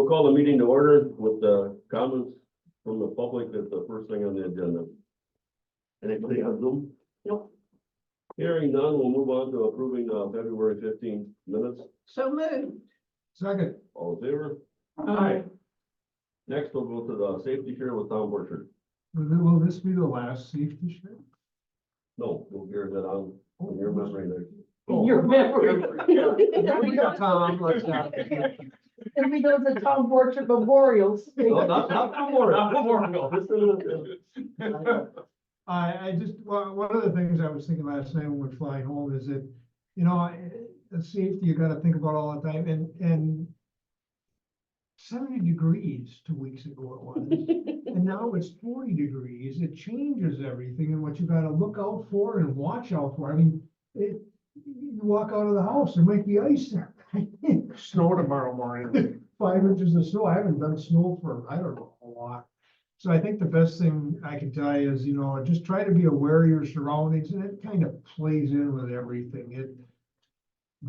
we'll call the meeting to order with the comments from the public. That's the first thing on the agenda. Anybody on Zoom? Nope. Hearing none, we'll move on to approving February 15 minutes. So moved. Second. All in favor? Aye. Next, we'll go to the safety share with Tom Borchard. Will this be the last safety share? No, we'll hear that on your memory there. Oh, Your memory. We got Tom, let's not. And we go to Tom Borchard Memorials. No, not Memorial. Not Memorial. This is- I just, one of the things I was thinking last night when we were flying home is that, you know, safety, you gotta think about all the time, and 70 degrees 2 weeks ago it was, and now it's 40 degrees, it changes everything, and what you gotta look out for and watch out for, I mean, you walk out of the house, there might be ice there. Snow tomorrow morning. 5 inches of snow, I haven't done snow for, I don't know, a lot. So I think the best thing I can tell you is, you know, just try to be aware of your surroundings, and it kind of plays in with everything.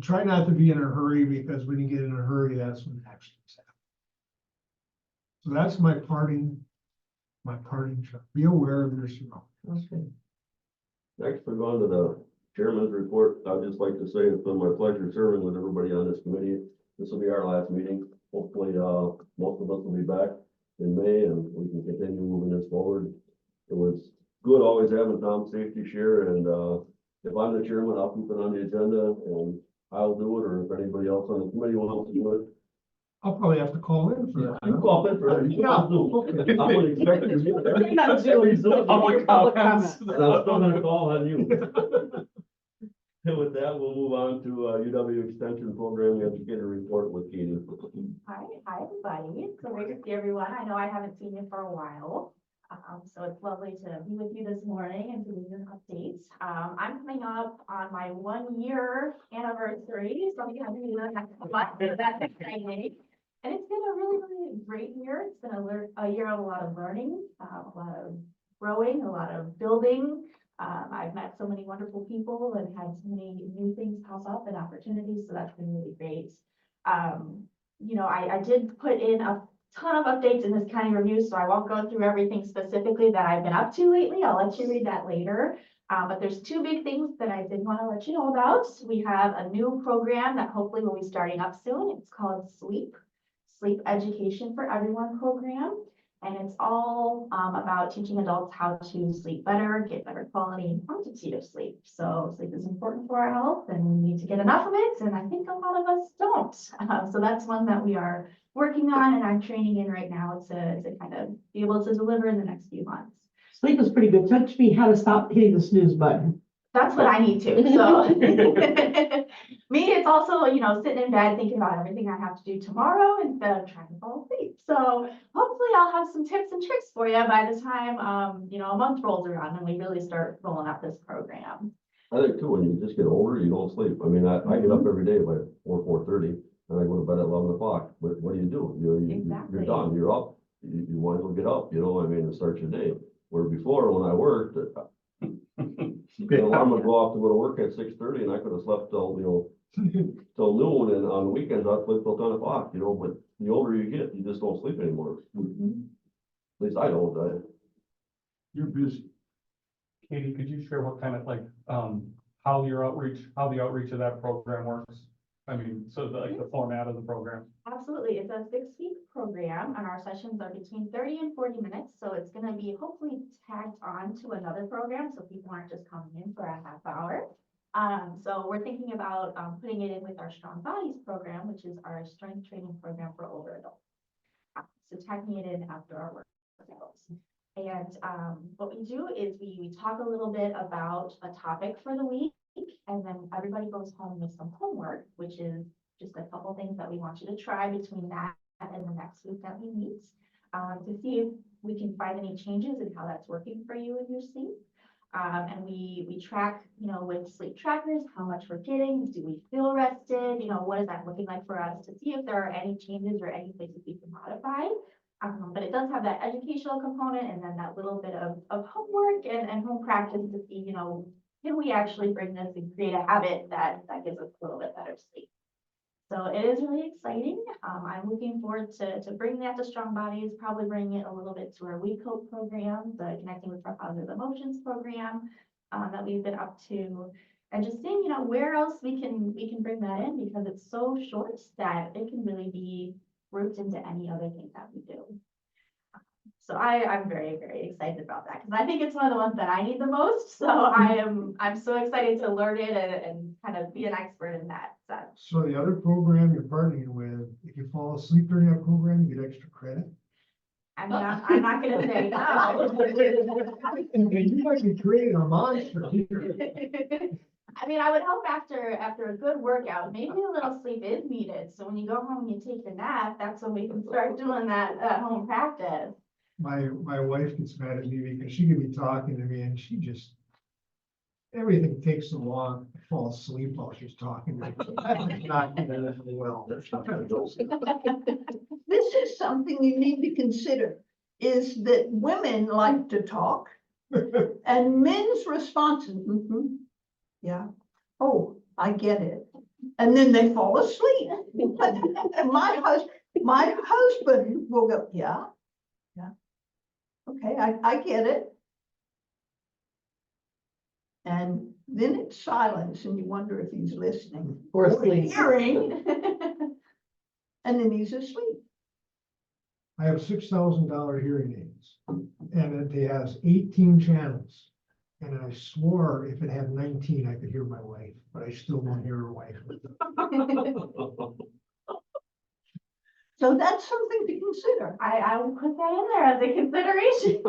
Try not to be in a hurry, because when you get in a hurry, that's when accidents happen. So that's my parting shot. Be aware of your surroundings. Okay. Next, we're going to the chairman's report. I'd just like to say it's been my pleasure serving with everybody on this committee. This will be our last meeting. Hopefully, most of us will be back in May and we can continue moving this forward. It was good always having Tom's safety share, and if I'm the chairman, I'll keep it on the agenda and I'll do it, or if anybody else on the committee wants to do it. I'll probably have to call in for that. You can call in for it. You can Yeah, Zoom. okay. I'm gonna expect you to be there. Not Zoom. Public Public comments. And I'm still gonna call on you. And with that, we'll move on to UW Extension Program Educator Report with Katie. Hi, everybody. So great to see everyone. I know I haven't seen you for a while. So it's lovely to be with you this morning and to give you an update. I'm coming up on my 1-year anniversary, so I'm happy to next month, so that's exciting. And it's been a really, really great year. It's been a year of a lot of learning, a lot of growing, a lot of building. I've met so many wonderful people and had so many new things pop up and opportunities, so that's been really great. You know, I did put in a ton of updates in this county review, so I won't go through everything specifically that I've been up to lately. I'll let you read that later. But there's 2 big things that I did want to let you know about. We have a new program that hopefully will be starting up soon. It's called Sleep Education for Everyone program. And it's all about teaching adults how to sleep better, get better quality and quantity of sleep. So sleep is important for our health and we need to get enough of it. And I think a lot of us don't. So that's one that we are working on and I'm training in right now to kind of be able to deliver in the next few months. Sleep is pretty good. Teach me how to stop hitting the snooze button. That's what I need to, so. Me, it's also, you know, sitting in bed thinking about everything I have to do tomorrow instead of trying to fall asleep. So hopefully I'll have some tips and tricks for you by the time, you know, a month rolls around and we really start rolling out this program. I think too, when you just get older, you don't sleep. I mean, I get up every day by 4:30 and I go to bed at 11 o'clock. But what do? You know, you're Exactly. done, you're up. You might as well get up, you know, I mean, and start your day. Where before, when I worked, the alarm would go off to go to work at 6:30 and I could have slept till, you know, till noon, and on the weekends I'd sleep till 10 o'clock, you know, but the older you get, you just don't sleep anymore. At least I don't. You're busy. Katie, could you share what kind of like, how the outreach of that program works? I mean, so the format of the program. Absolutely. It's a 6-week program and our sessions are between 30 and 40 minutes. So it's going to be hopefully tagged on to another program. So people aren't just coming in for a half hour. So we're thinking about putting it in with our Strong Bodies program, which is our strength training program for older adults. So tagging it in after our workouts. And what we do is we talk a little bit about a topic for the week, and then everybody goes home with some homework, which is just a couple things that we want you to try between that and the next week that we meet, to see if we can find any changes in how that's working for you in your sleep. And we track, you know, with sleep trackers, how much we're getting. Do we feel rested? You know, what is that looking like for us, to see if there are any changes or any places we can modify. But it does have that educational component and then that little bit of homework and home practice to see, you know, can we actually bring this and create a habit that gives us a little bit better sleep. So it is really exciting. I'm looking forward to bringing that to Strong Bodies, probably bringing it a little bit to our We Cope program, the Connecting with Positive Emotions program, that we've been up to. And just seeing, where else we can bring that in, because it's so short that it can really be grouped into any other thing that we do. So I'm very, very excited about that, because I think it's one of the ones that I need the most. So I'm so excited to learn it and kind of be an expert in that sense. So the other program you're partnering with, if you fall asleep during that program, you get extra credit. I mean, I'm not gonna say no. And you might be creating a monster here. I mean, I would hope after a good workout, maybe a little sleep is needed. So when you go home and you take a nap, that's when we can start doing that at home practice. My wife gets mad at me because she could be talking to me and she just, everything takes so long to fall asleep while she's talking to me. That's not gonna end well. That's not how it goes. This is something you need to consider, is that women like to talk and men's responses, "Mhm, yeah, oh, I get it." And then they fall asleep. And my husband will go, yeah, okay, I get it. And then it's silence and you wonder if he's listening Or asleep. hearing, and then he's asleep. I have $6,000 hearing aids and it has 18 channels. And I swore if it had 19, I could hear my wife, but I still don't hear her wife. So that's something to consider. I will put that in there as a consideration.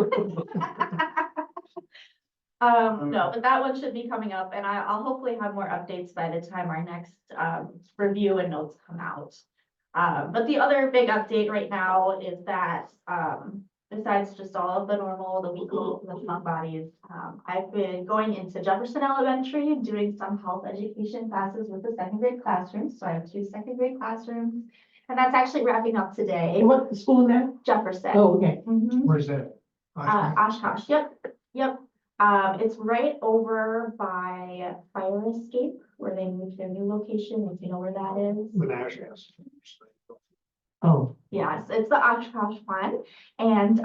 No, but that one should be coming up, and I'll hopefully have more updates by the time our next review and notes come out. But the other big update right now is that besides just all of the normal, the weekly, the Strong Bodies, I've been going into Jefferson Elementary and doing some health education classes with the second grade classrooms. So I have 2 second grade classrooms, and that's actually wrapping up today. And what school is that? Jefferson. Oh, okay. Mhm. Where's that? Oshkosh, yep. It's right over by Fire Escape, where they moved their new location, if you know where that is. Menashe. Oh, Yes, it's the Oshkosh one. And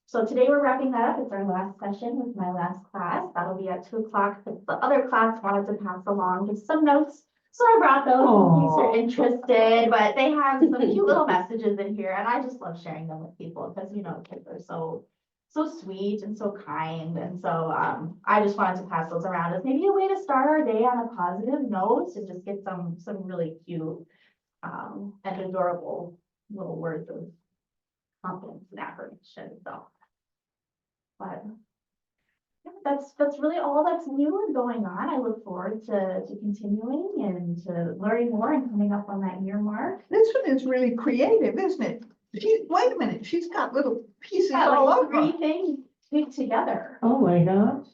so today we're wrapping that up. It's our last session with my last class. That'll be at 2 o'clock. But the other class wanted to pass along just some notes. So I brought those in case you're interested, but they have some cute little messages in here, and I just love sharing them with people because kids are so sweet and so kind. And so I just wanted to pass those around as maybe a way to start our day on a positive note, to just get some really cute and adorable little words of confidence and affirmation. So, but yeah, that's really all that's new and going on. I look forward to continuing and to learning more and coming up on that year mark. This one is really creative, isn't it? Wait a minute, she's got little pieces Yeah, all like over. 3 things put together. oh my gosh.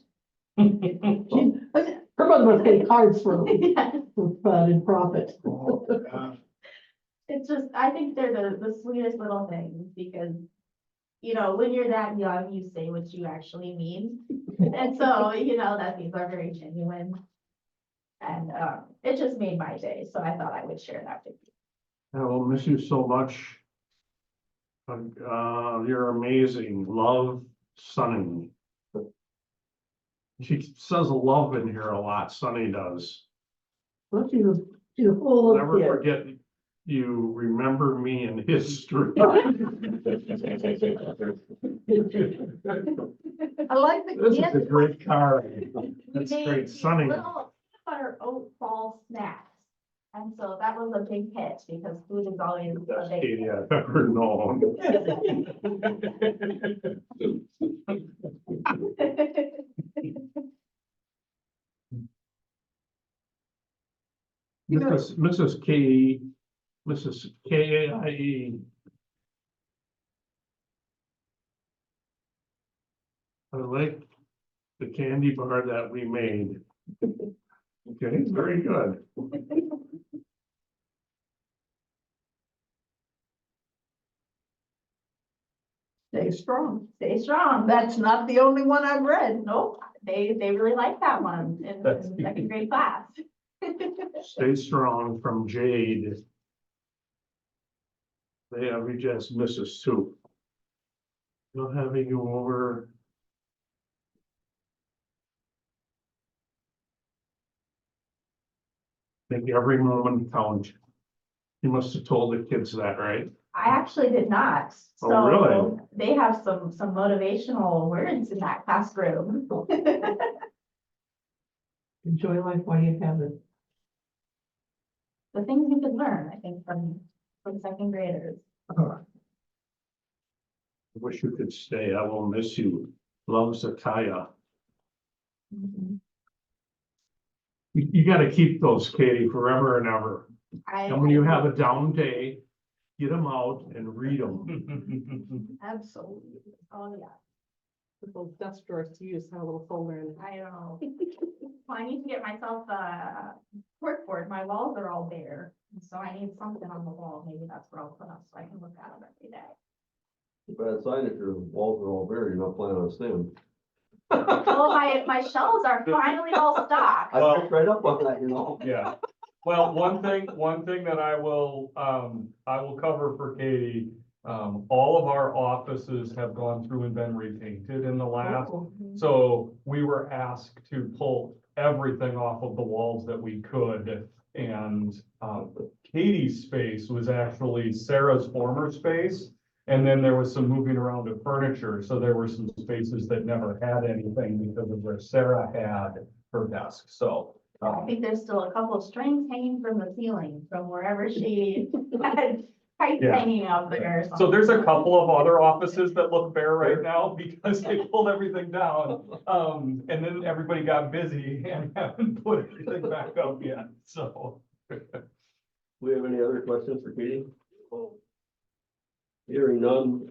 Her mother must pay cards for fun and profit. Oh, gosh. It's just, I think they're the sweetest little things, because when you're that young, you say what you actually mean. And so, that these are very genuine. And it just made my day. So I thought I would share that with you. I will miss you so much. You're amazing. Love, Sunny. She says love in here a lot. Sunny does. Well, she's full of Never kids. forget you remember me in history. I like the This is a kids. great car. We That's made great. these Sunny. little peanut butter oat ball snacks. And so that was a big hit, because food is always a Best big Katie I've ever known. You know- Mrs. K, Mrs. KAIE. I like the candy bar that we made. Okay, very good. Stay strong. Stay strong. That's not the only one I've read. Nope, they really like that one in That's- second grade class. Stay strong from Jade. They have you just Mrs. Soup. We'll having you over. Make every moment count. You must have told the kids that, right? I actually did not. Oh, really? So they have some motivational words in that classroom. Enjoy life while you have it. The things you could learn, I think, from second graders. I wish you could stay. I will miss you. Love, Zakaya. You gotta keep those, Katie, forever and ever. And when you have a down day, get them out and read them. Absolutely. Oh, yeah, Little dust drawers to use, have a little folder in. I know. Well, I need to get myself a corkboard. My walls are all bare. So I need something on the wall. Maybe that's where I'll put them so I can look at them every day. Bad sign if your walls are all bare, you're not planning on staying. Well, my shelves are finally all stocked. I picked right up on that, you know? Yeah. Well, one thing that I will cover for Katie, all of our offices have gone through and been repainted in the last. So we were asked to pull everything off of the walls that we could. And Katie's space was actually Sarah's former space. And then there was some moving around of furniture. So there were some spaces that never had anything because of where Sarah had her desk. So I think there's still a couple of strings hanging from the ceiling from wherever she had pipes Yeah. hanging up there. or So there's a something. couple of other offices that look bare right now because they pulled everything down. And then everybody got busy and haven't put everything back up yet, so. We have any other questions for Katie? Hearing none.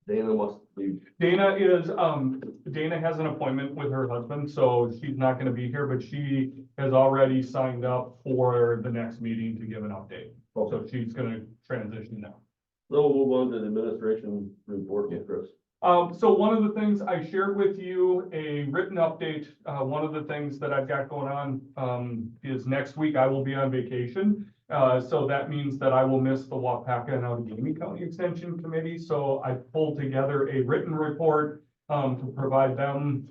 Dana must be, Dana has an appointment with her husband, so she's not gonna be here, but she has already signed up for the next meeting to give an update. So she's gonna transition now. so we'll move on to the administration report, Chris. So one of the things I shared with you, a written update, one of the things that I've got going on, is next week I will be on vacation. So that means that I will miss the Wapaka and Outagamie County Extension Committee. So I pulled together a written report, to provide them.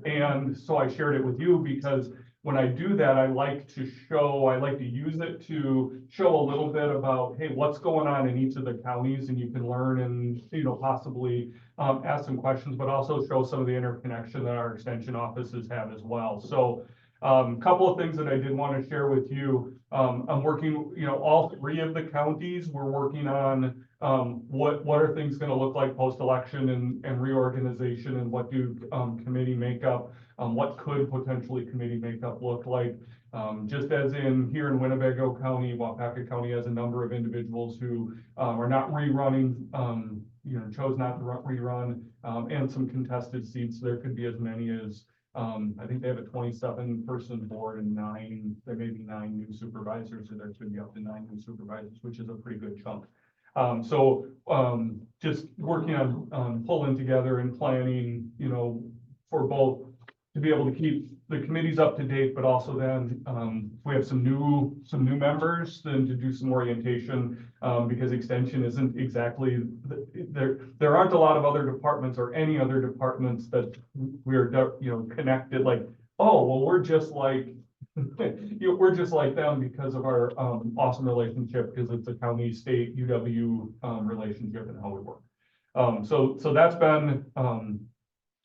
And so I shared it with you because when I do that, I like to use it to show a little bit about, hey, what's going on in each of the counties, and you can learn and, possibly ask some questions, but also show some of the interconnection that our extension offices have as well. So couple of things that I did want to share with you. I'm working, all three of the counties, we're working on what are things going to look like post-election and reorganization, and what do committee makeup, what could potentially committee makeup look like. Just as in here in Winnebago County, Wapaka County has a number of individuals who are not rerunning, chose not to rerun, and some contested seats. There could be as many as, I think they have a 27-person board and there may be 9 new supervisors, so there could be up to 9 new supervisors, which is a pretty good chunk. Just working on pulling together and planning, for both to be able to keep the committees up to date, but also then we have some new members, then to do some orientation, because extension isn't exactly there aren't a lot of other departments or any other departments that we are connected, like, oh well, we're just like we're just like them because of our awesome relationship, because it's a county state UW relationship and how we work. So that's been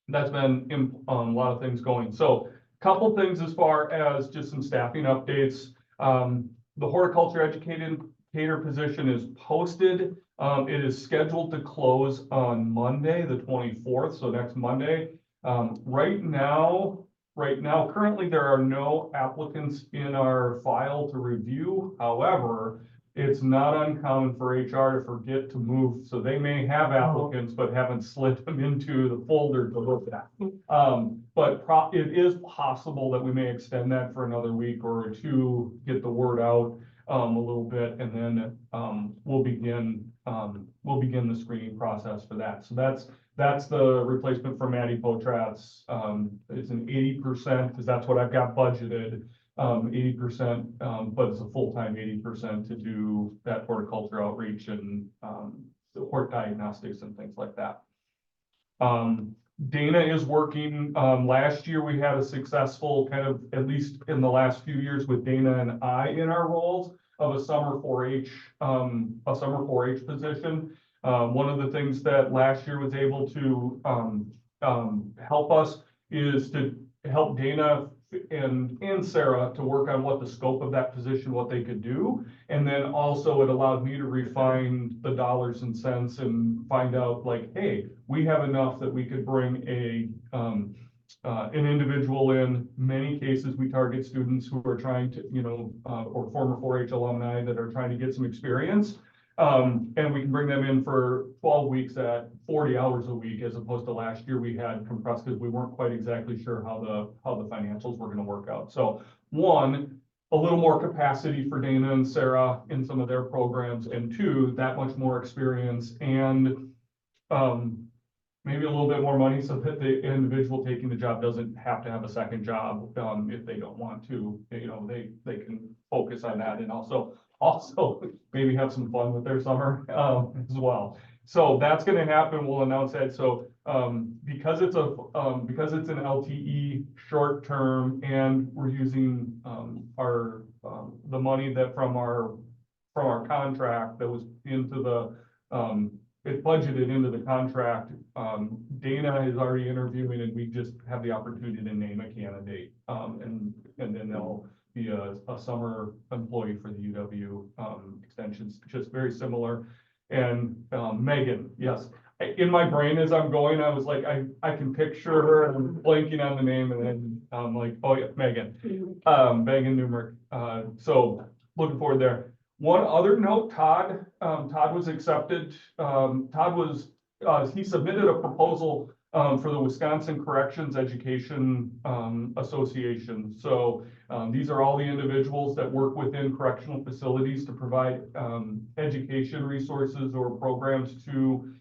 a lot of things going. So couple things as far as just some staffing updates. The horticulture educator position is posted. It is scheduled to close on Monday, the 24th, so next Monday. Right now, currently there are no applicants in our file to review. However, it's not uncommon for HR to forget to move, so they may have applicants, but haven't slid them into the folder to look at. But it is possible that we may extend that for another week or two, get the word out a little bit, and then we'll begin the screening process for that. So that's the replacement for Maddie Potratz. It's an 80%, because that's what I've got budgeted. 80%, but it's a full-time 80% to do that horticulture outreach and, the hort diagnostics and things like that. Dana is working, last year we had a successful kind of, at least in the last few years with Dana and I in our roles of a summer 4-H, position. One of the things that last year was able to, help us is to help Dana and Sarah to work on what the scope of that position, what they could do. And then also it allowed me to refine the dollars and cents and find out like, hey, we have enough that we could bring an individual in. Many cases, we target students who are trying to, or former 4-H alumni that are trying to get some experience. And we can bring them in for 12 weeks at 40 hours a week, as opposed to last year we had compressed because we weren't quite exactly sure how the financials were going to work out. So one, a little more capacity for Dana and Sarah in some of their programs, and two, that much more experience and maybe a little bit more money so that the individual taking the job doesn't have to have a second job if they don't want to. They can focus on that and also maybe have some fun with their summer as well. So that's going to happen. We'll announce that. So because it's an LTE short term, and we're using the money that from our contract that was into the it budgeted into the contract. Dana is already interviewing, and we just have the opportunity to name a candidate, and then they'll be a summer employee for the UW extensions, just very similar. And Megan, yes, in my brain as I'm going, I was like, I can picture her, and I'm blanking on the name, and then I'm like, oh yeah, Megan, Megan Newmark. So looking forward there. One other note, Todd was accepted. He submitted a proposal for the Wisconsin Corrections Education Association. So these are all the individuals that work within correctional facilities to provide education resources or programs to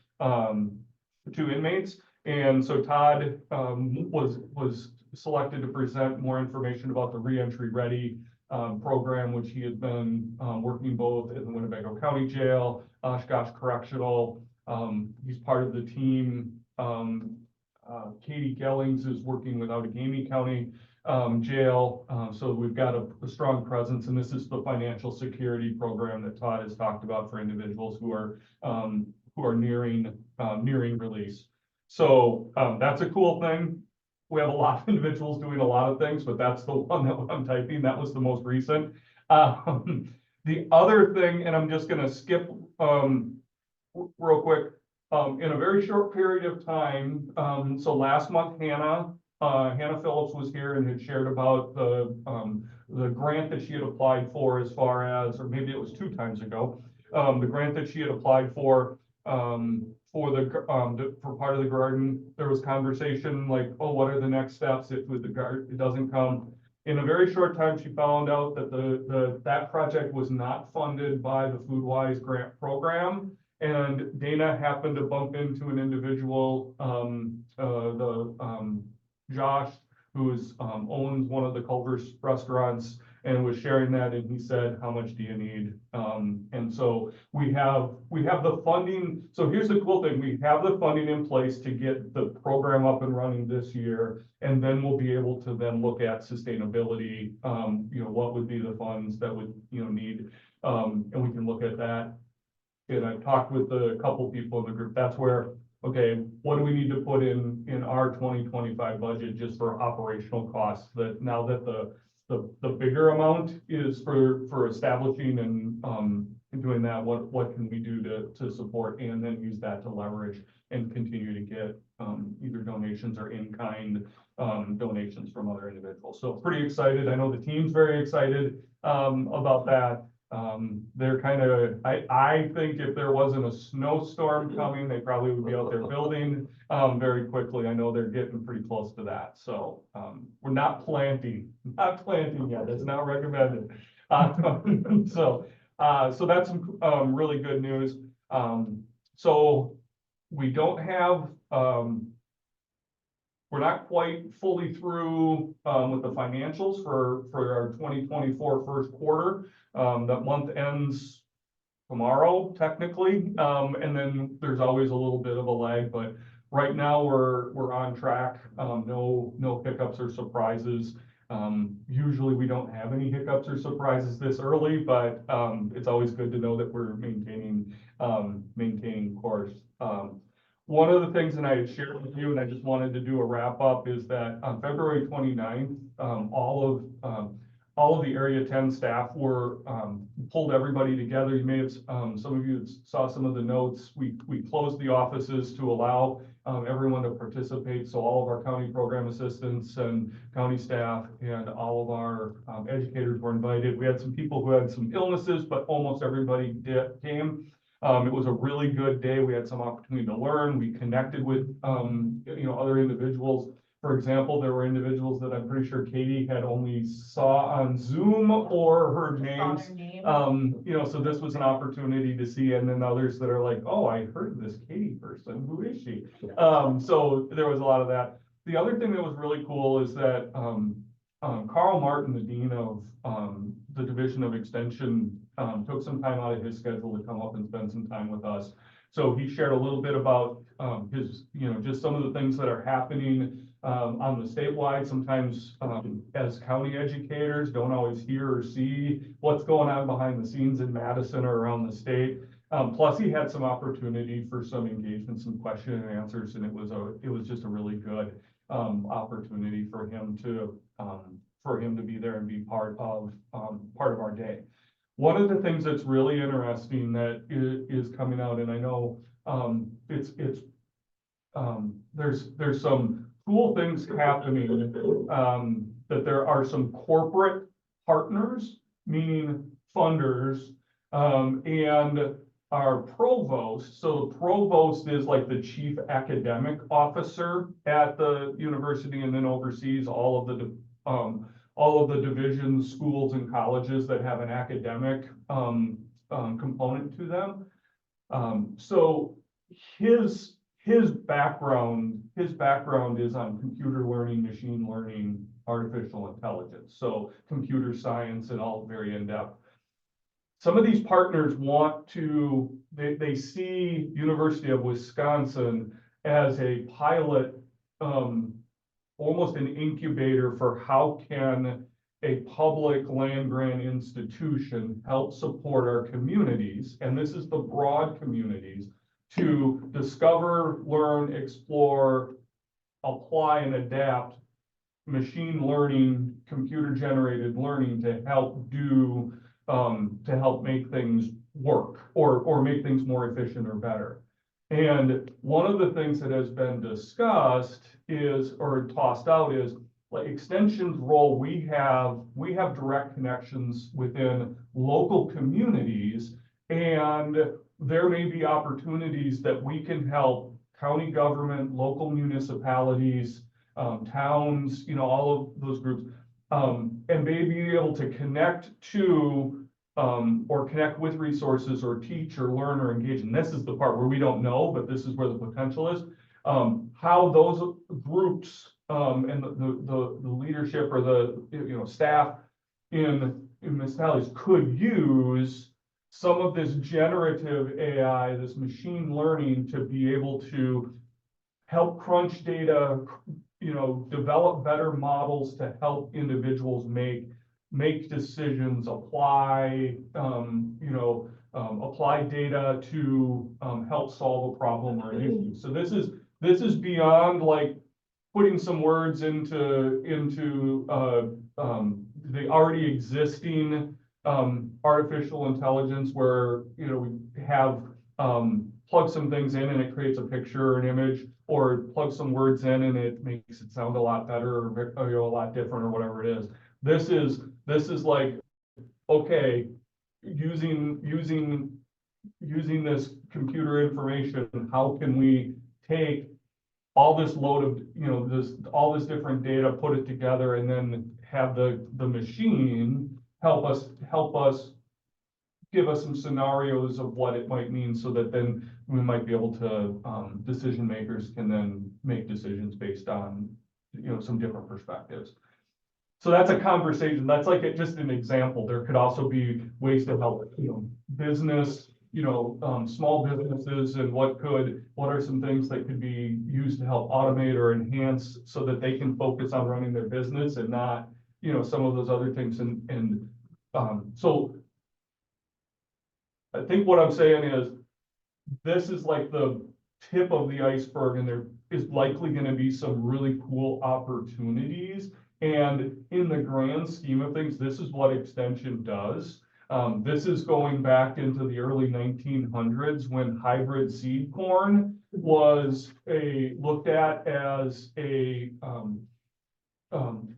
inmates. And so Todd was selected to present more information about the Reentry Ready program, which he had been working both in the Winnebago County Jail, Oshkosh Correctional. He's part of the team. Katie Gellings is working with Outagamie County Jail. So we've got a strong presence, and this is the financial security program that Todd has talked about for individuals who are nearing release. So that's a cool thing. We have a lot of individuals doing a lot of things, but that's the one that I'm typing. That was the most recent. The other thing, and I'm just going to skip real quick, in a very short period of time. So last month, Hannah Phillips was here and had shared about the grant that she had applied for, as far as, or maybe it was 2 times ago, the grant that she had applied for part of the garden. There was conversation like, oh, what are the next steps if with the garden it doesn't come? In a very short time, she found out that that project was not funded by the FoodWise grant program. And Dana happened to bump into an individual, Josh, who owns one of the Culver's restaurants, and was sharing that, and he said, how much do you need? And so we have the funding. So here's the cool thing. We have the funding in place to get the program up and running this year, and then we'll be able to then look at sustainability. What would be the funds that would, need, and we can look at that. And I've talked with a couple people in the group. That's where, okay, what do we need to put in our 2025 budget just for operational costs? That now that the bigger amount is for establishing and doing that, what can we do to support, and then use that to leverage and continue to get either donations or in-kind donations from other individuals. So pretty excited. I know the team's very excited about that. They're kind of, I think if there wasn't a snowstorm coming, they probably would be out there building very quickly. I know they're getting pretty close to that. So we're not planting yet. It's not recommended. So that's some really good news. So we don't have we're not quite fully through, with the financials for our 2024 first quarter. That month ends tomorrow technically, and then there's always a little bit of a lag, but right now we're on track. No hiccups or surprises. Usually we don't have any hiccups or surprises this early, but it's always good to know that we're maintaining course. One of the things that I had shared with you, and I just wanted to do a wrap up, is that on February 29th, all of the Area 10 staff were pulled everybody together. You may have, some of you saw some of the notes. We closed the offices to allow everyone to participate. So all of our county program assistants and county staff and all of our educators were invited. We had some people who had some illnesses, but almost everybody came. It was a really good day. We had some opportunity to learn. We connected with, other individuals. For example, there were individuals that I'm pretty sure Katie had only saw on Zoom or heard names. So this was an opportunity to see, and then others that are like, oh, I heard this Katie person. Who is she? So there was a lot of that. The other thing that was really cool is that Carl Martin, the dean of the Division of Extension, took some time out of his schedule to come up and spend some time with us. So he shared a little bit about his, just some of the things that are happening on the statewide. Sometimes as county educators don't always hear or see what's going on behind the scenes in Madison or around the state. Plus he had some opportunity for some engagement, some question and answers, and it was just a really good opportunity for him to be there and be part of our day. One of the things that's really interesting that is coming out, and I know there's some cool things happening, that there are some corporate partners, meaning funders, and our provost. So the provost is like the chief academic officer at the university, and then oversees all of the divisions, schools, and colleges that have an academic component to them. So his background is on computer learning, machine learning, artificial intelligence, so computer science and all very in-depth. Some of these partners they see University of Wisconsin as a pilot, almost an incubator for how can a public land-grant institution help support our communities, and this is the broad communities, to discover, learn, explore, apply, and adapt machine learning, computer-generated learning to help make things work or make things more efficient or better. And one of the things that has been discussed or tossed out is like Extension's role. We have direct connections within local communities, and there may be opportunities that we can help county government, local municipalities, towns, all of those groups, and maybe be able to connect to or connect with resources or teach or learn or engage. And this is the part where we don't know, but this is where the potential is. How those groups and the leadership or the staff in municipalities could use some of this generative AI, this machine learning, to be able to help crunch data, develop better models to help individuals make decisions, apply data to help solve a problem or an issue. So this is beyond like putting some words into the already existing artificial intelligence, where we have plug some things in and it creates a picture or an image, or plug some words in and it makes it sound a lot better or a lot different or whatever it is. This is like, okay, using this computer information, how can we take all this load of all this different data, put it together, and then have the machine help us give us some scenarios of what it might mean so that then we might be able to, decision makers can then make decisions based on, some different perspectives. So that's a conversation. That's like just an example. There could also be ways to help, business, small businesses and what are some things that could be used to help automate or enhance so that they can focus on running their business and not, some of those other things. So I think what I'm saying is this is like the tip of the iceberg, and there is likely going to be some really cool opportunities. And in the grand scheme of things, this is what extension does. This is going back into the early 1900s when hybrid seed corn was looked at as a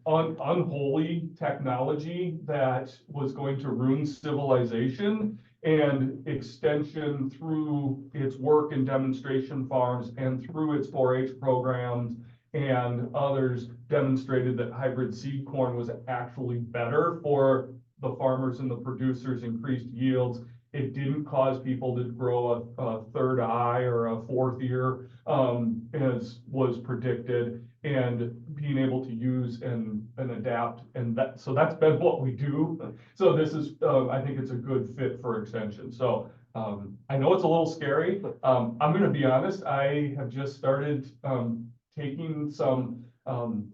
unholy technology that was going to ruin civilization. And extension, through its work in demonstration farms and through its 4-H programs and others, demonstrated that hybrid seed corn was actually better for the farmers and the producers, increased yields. It didn't cause people to grow a third eye or a fourth ear, as was predicted, and being able to use and adapt. And so that's been what we do. So this is, I think it's a good fit for extension. So I know it's a little scary. I'm going to be honest. I have just started taking some, I'm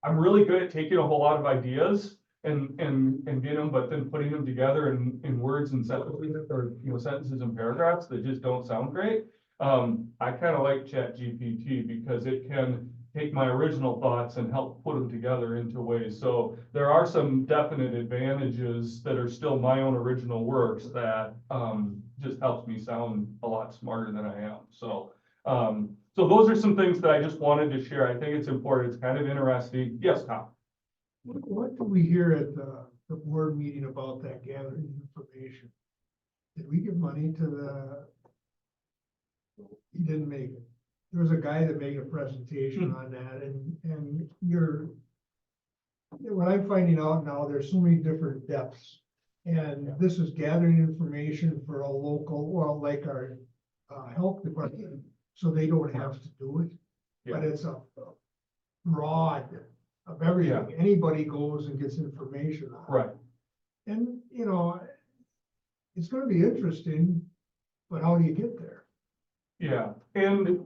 really good at taking a whole lot of ideas and getting them, but then putting them together in words and sentences, or sentences and paragraphs that just don't sound great. I kind of like ChatGPT because it can take my original thoughts and help put them together into ways. So there are some definite advantages that are still my own original works that just helps me sound a lot smarter than I am. So so those are some things that I just wanted to share. I think it's important. It's kind of interesting. Yes, Tom. What did we hear at the board meeting about that gathering information? Did we give money to the? He didn't make it. There was a guy that made a presentation on that, and what I'm finding out now, there's so many different depths. And this is gathering information for a local, well, like our health department, so they don't have to do it. But it's a broad of everything. Anybody goes and gets information on it. Right. And, it's gonna be interesting, but how do you get there? Yeah, and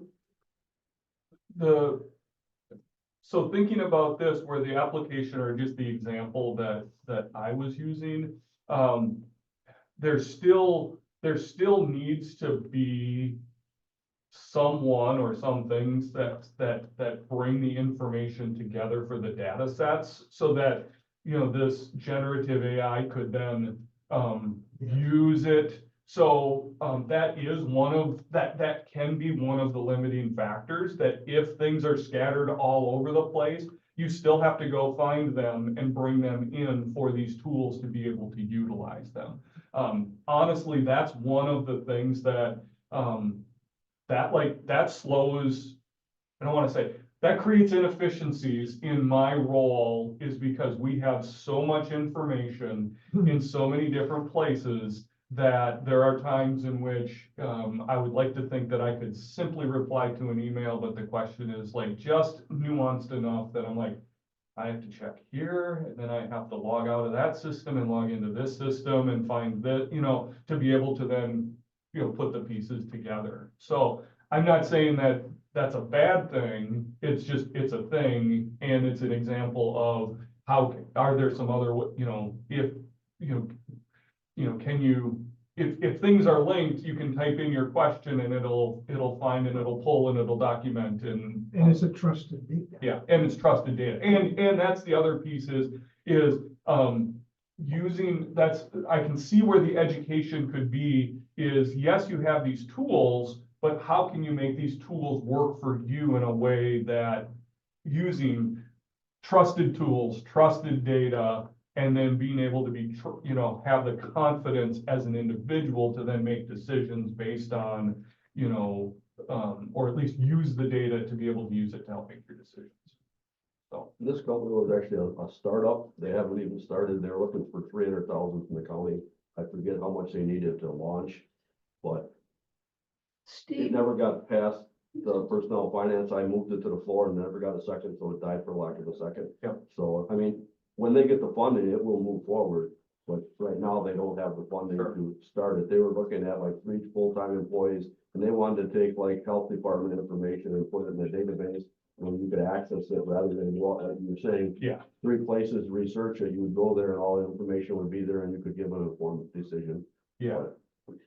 so thinking about this, where the application, or just the example that I was using, there still needs to be someone or some things that bring the information together for the data sets, so that this generative AI could then use it. So that is that can be one of the limiting factors, that if things are scattered all over the place, you still have to go find them and bring them in for these tools to be able to utilize them. Honestly, that's one of the things that that slows, I don't want to say, that creates inefficiencies in my role, is because we have so much information in so many different places that there are times in which I would like to think that I could simply reply to an email, but the question is just nuanced enough that I'm like, I have to check here, and then I have to log out of that system and log into this system and find that, to be able to then, put the pieces together. So I'm not saying that that's a bad thing. It's just, it's a thing, and it's an example of how, are there some other, can you, if things are linked, you can type in your question and it'll find and it'll pull and it'll document and it's a trusted data. Yeah, and it's trusted data. And that's the other piece is using, I can see where the education could be is, yes, you have these tools, but how can you make these tools work for you in a way that using trusted tools, trusted data, and then being able to be, have the confidence as an individual to then make decisions based on, or at least use the data to be able to use it to help make your decisions. So This company was actually a startup. They haven't even started. They're looking for 300,000 from the county I forget how much they needed to launch, but it Steve, never got past the personnel finance. I moved it to the floor and never got a second, so it died for lack of a second. Yep. So, I mean, when they get the funding, it will move forward, but right now they don't have the funding Sure. to start it. They were looking at like 3 full-time employees, and they wanted to take like health department information and put it in a database where you could access it rather than go out, like you were saying, Yeah. 3 places, research it, you would go there and all the information would be there and you could give an informed decision. Yeah. But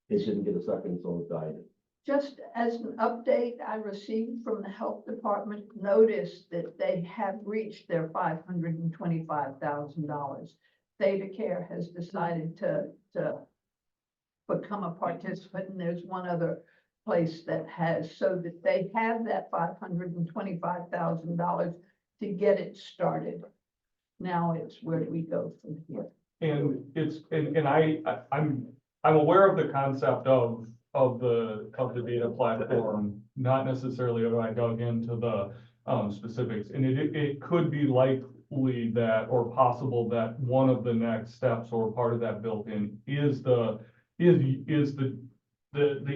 it didn't get a second, so it died. just as an update, I received from the health department notice that they have reached their $525,000. Theta Care has decided to become a participant, and there's one other place that has, so that they have that $525,000 to get it started. Now it's where do we go from here? And it's, and I'm aware of the concept of the data platform, not necessarily have I dug into the specifics. And it could be likely that, or possible that one of the next steps or part of that built in is the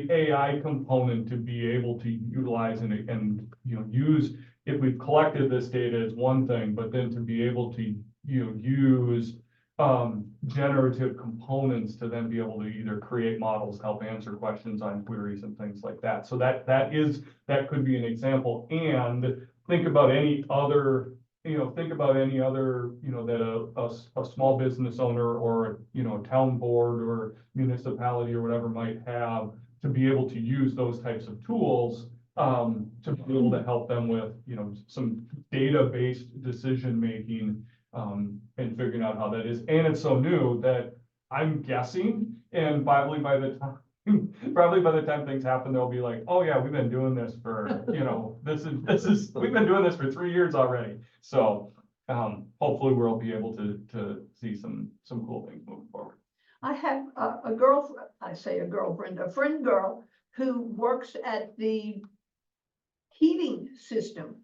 AI component to be able to utilize and use, if we've collected this data is one thing, but then to be able to, use generative components to then be able to either create models, help answer questions on queries and things like that. So that could be an example. And think about any other, that a small business owner or, a town board or municipality or whatever might have to be able to use those types of tools to be able to help them with, some data-based decision-making and figuring out how that is. And it's so new that I'm guessing, and probably by the time things happen, they'll be like, oh yeah, we've been doing this for, we've been doing this for 3 years already. So hopefully we'll be able to see some cool things moving forward. I have a girlfriend, I say a girlfriend, a friend girl who works at the heating system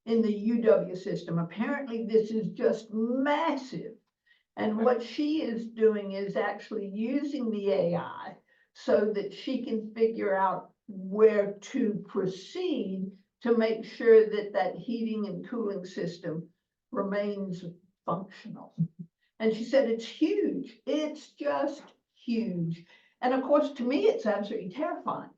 in the UW system. Apparently this is just massive. And what she is doing is actually using the AI so that she can figure out where to proceed to make sure that that heating and cooling system remains functional. And she said, it's huge. It's just huge. And of course, to me, it's absolutely terrifying.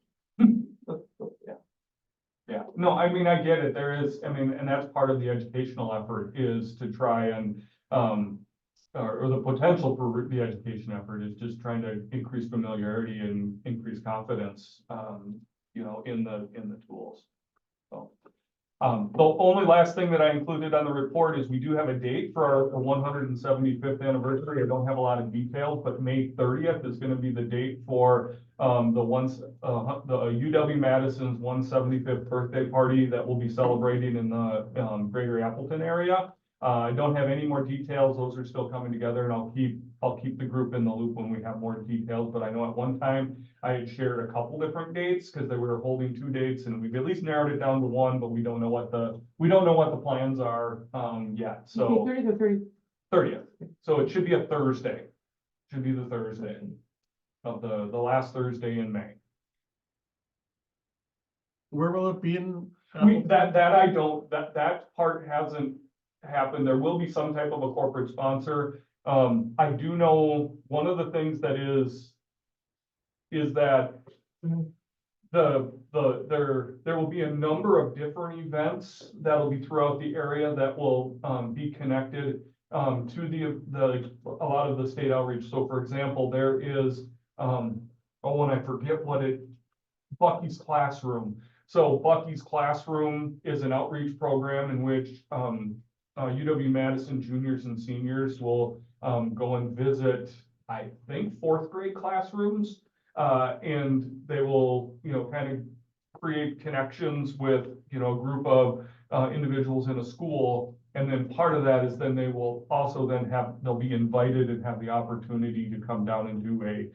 Yeah, no, I mean, I get it. There is, and that's part of the educational effort is to try and, or the potential for the education effort is just trying to increase familiarity and increase confidence, in the tools. So, the only last thing that I included on the report is we do have a date for our 175th anniversary. I don't have a lot of details, but May 30th is going to be the date for the UW-Madison's 175th birthday party that we'll be celebrating in the Greater Appleton area. I don't have any more details. Those are still coming together, and I'll keep the group in the loop when we have more details. But I know at one time I had shared a couple different dates because they were holding 2 dates, and we've at least narrowed it down to 1. But we don't know what the plans are yet. So 30th or 30th? 30th. So it should be a Thursday. Should be the Thursday of the last Thursday in May. Where will it be in? That part hasn't happened. There will be some type of a corporate sponsor. I do know one of the things that is that there will be a number of different events that'll be throughout the area that will be connected to a lot of the state outreach. So for example, there is and I forget Bucky's Classroom. So Bucky's Classroom is an outreach program in which UW-Madison juniors and seniors will go and visit, I think, 4th grade classrooms. And they will, kind of create connections with, a group of individuals in a school. And then part of that is then they will also they'll be invited and have the opportunity to come down and do a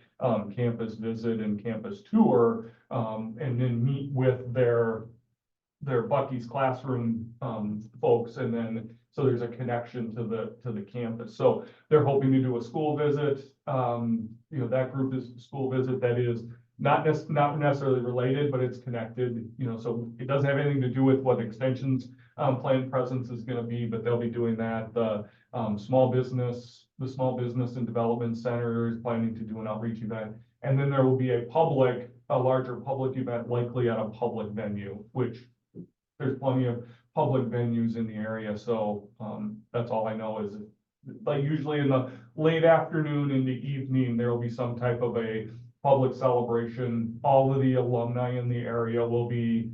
campus visit and campus tour, and then meet with their Bucky's Classroom folks. And then, so there's a connection to the campus. So they're hoping to do a school visit, that group is school visit that is not necessarily related, but it's connected, so it doesn't have anything to do with what Extension's planned presence is gonna be, but they'll be doing that. The Small Business and Development Center is planning to do an outreach event. And then there will be a larger public event, likely at a public venue, which there's plenty of public venues in the area. So, that's all I know is, like, usually in the late afternoon, in the evening, there will be some type of a public celebration. All of the alumni in the area will be,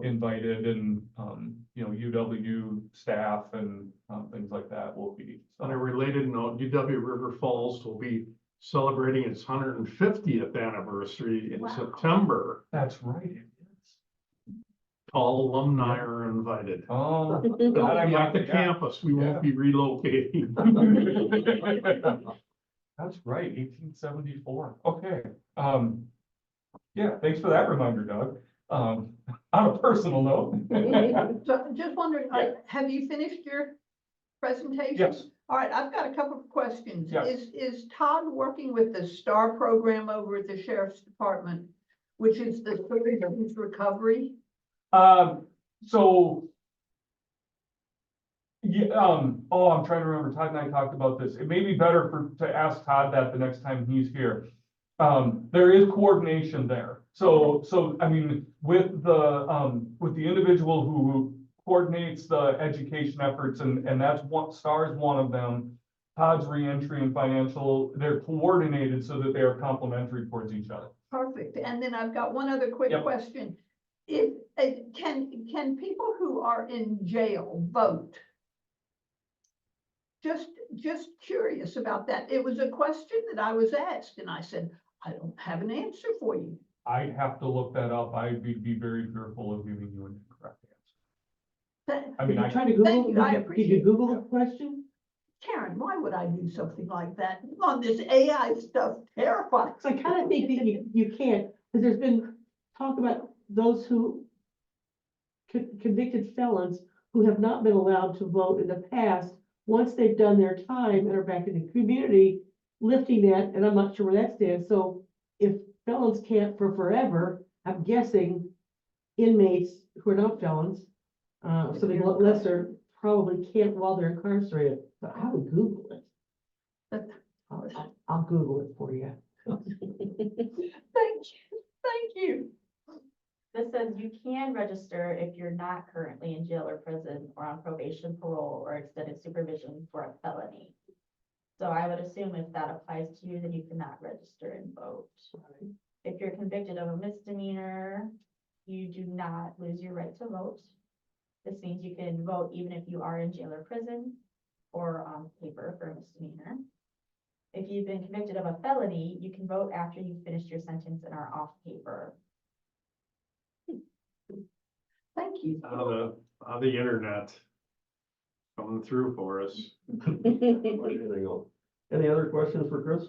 invited, and, UW staff and, things like that will be. On a related note, UW River Falls will be celebrating its 150th anniversary in Wow. September. That's right. It is. All alumni are invited. Oh. They'll that I be might at the forget. campus. We won't be relocating. That's right, 1874. Okay. Yeah, thanks for that reminder, Doug. On a personal note. So just wondering, have you finished your presentation? Yes. All right, I've got a couple of questions. Yes. Is Todd working with the STAR program over at the Sheriff's Department, which is the Citizens Recovery? So. Yeah, I'm trying to remember, Todd and I talked about this. It may be better to ask Todd that the next time he's here. There is coordination there. So I mean, with the individual who coordinates the education efforts, and that's what STAR is one of them. Todd's reentry and financial, they're coordinated so that they are complementary towards each other. Perfect. And then I've got one other quick Yep. question. If, can people who are in jail vote? Just curious about that. It was a question that I was asked, and I said, I don't have an answer for you. I'd have to look that up. I'd be very fearful of giving you an incorrect answer. But I mean, Did I, you try to Google, Thank you, I did you appreciate Google the question? Karen, why would I do something like that? On this AI stuff terrifies. So I kind of think that you can't, because there's been talk about those who convicted felons who have not been allowed to vote in the past, once they've done their time and are back in the community, lifting that, and I'm not sure where that stands. So if felons can't for forever, I'm guessing inmates who are not felons, something lesser, probably can't while they're incarcerated. But I would Google it. I'll Google it for you. Thank you. This says you can register if you're not currently in jail or prison or on probation, parole, or extended supervision for a felony. So I would assume if that applies to you, then you cannot register and vote. If you're convicted of a misdemeanor, you do not lose your right to vote. This means you can vote even if you are in jail or prison or on paper for a misdemeanor. If you've been convicted of a felony, you can vote after you've finished your sentence and are off paper. Thank you. The internet coming through for us. Anything else? Any other questions for Chris?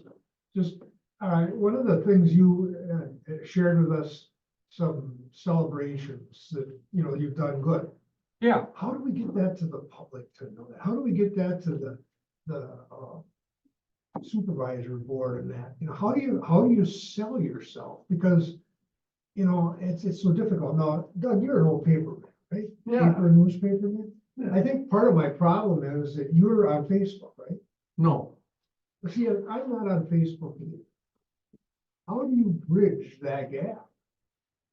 Just, one of the things you shared with us, some celebrations that, you've done good. yeah, How do we get that to the public to know that? How do we get that to the supervisory board and that? How do you sell yourself? Because, it's so difficult. Now, Doug, you're an old paperman, right? Yeah. Paper and newspaper man. Yeah. I think part of my problem is that you're on Facebook, right? No, But see, I'm not on Facebook either. How do you bridge that gap?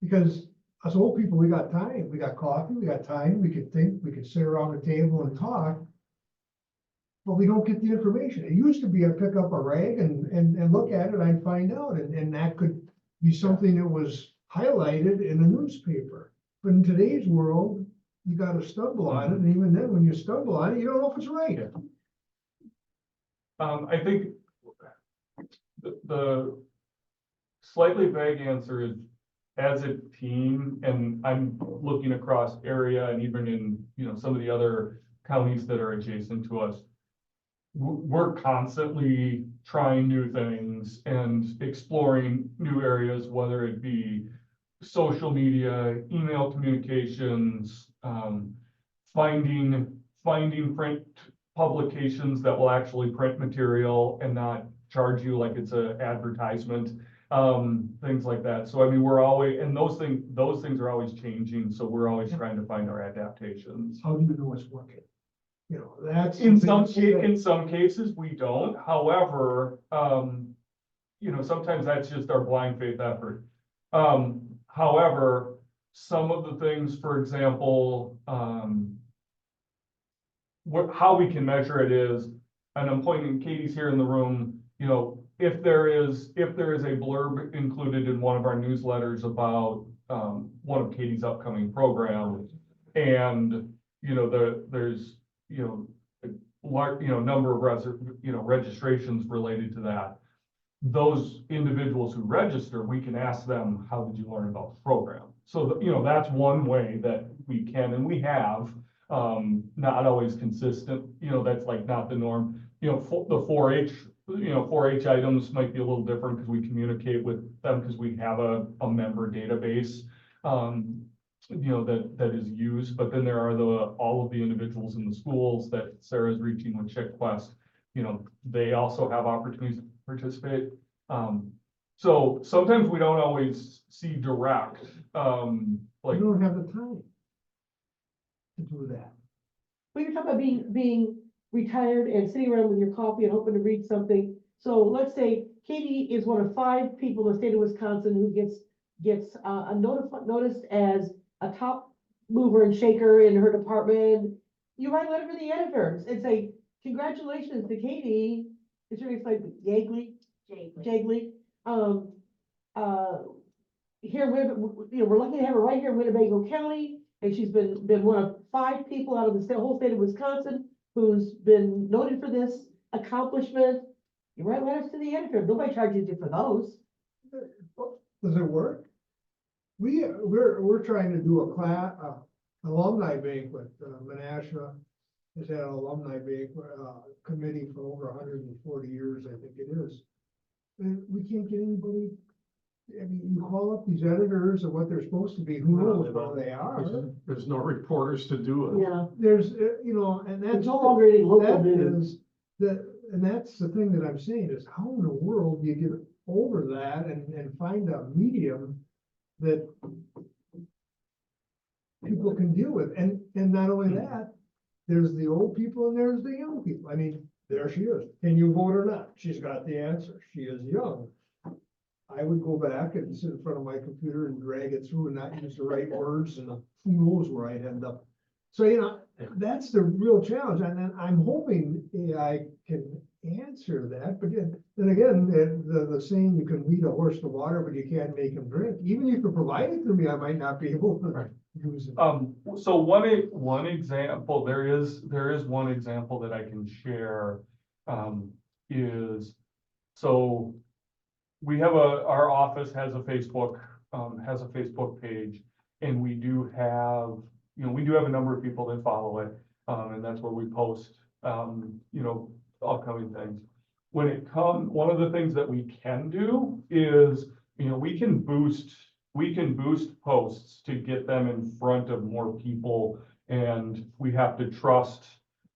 Because us old people, we got time, we got coffee, we got time, we can think, we can sit around the table and talk. But we don't get the information. It used to be I'd pick up a rag and look at it, I'd find out, and that could be something that was highlighted in a newspaper. But in today's world, you gotta stumble on it, and even then, when you stumble on it, you don't know if it's right. I think the slightly vague answer is, as a team, and I'm looking across area and even in, some of the other counties that are adjacent to us, we're constantly trying new things and exploring new areas, whether it be social media, email communications, finding print publications that will actually print material and not charge you like it's an advertisement, things like that. So I mean, we're always, and those things are always changing, so we're always trying to find our adaptations. How do you know it's working? You know, that's. In the some thing. in some cases, we don't. However, you know, sometimes that's just our blind faith effort. However, some of the things, for example, how we can measure it is, and I'm pointing, Katie's here in the room, you know, if there is a blurb included in one of our newsletters about one of Katie's upcoming programs, and you know, there's you know, a large, you know, number of registrations related to that. Those individuals who register, we can ask them, how did you learn about the program? So, you know, that's one way that we can, and we have, not always consistent, you know, that's like not the norm. You know, the 4-H, you know, 4-H items might be a little different because we communicate with them because we have a member database, you know, that is used. But then there are all of the individuals in the schools that Sarah's reaching with Check Quest. You know, they also have opportunities to participate. So sometimes we don't always see direct, like. You don't have the time to do that. When you're talking about being retired and sitting around with your coffee and hoping to read something. So let's say Katie is one of 5 people in the state of Wisconsin who gets noticed as a top mover and shaker in her department. You write a letter to the editors and say, congratulations to Katie. It's really like Jagley. Here, you know, we're lucky to have her right here in Winnebago County, and she's been one of 5 people out of the whole state of Wisconsin who's been noted for this accomplishment. You write letters to the editor. Nobody charges you for those. Does it work? We're trying to do alumni banquet. Menasha has had an alumni banquet, committee for over 140 years, I think it is. And we can't get anybody. I mean, you call up these editors and what they're supposed to be, who knows where they are. There's no reporters to do it. Yeah. There's, you know, and that's. It's no longer any local news. And that's the thing that I'm saying is, how in the world do you get over that and find a medium that people can deal with? And not only that, there's the old people and there's the young people. I mean, there she is. Can you vote or not? She's got the answer. She is young. I would go back and sit in front of my computer and drag it through and not use the right words, and who knows where I'd end up. So, you know, that's the real challenge. And then I'm hoping AI can answer that. But then again, the saying, you can lead a horse to water, but you can't make him drink. Even if you provide it to me, I might not be able to use it. So one example, there is one example that I can share, is, so we have our office has a Facebook page, and we do have a number of people that follow it. And that's where we post, you know, upcoming things. One of the things that we can do is, you know, we can boost posts to get them in front of more people, and we have to trust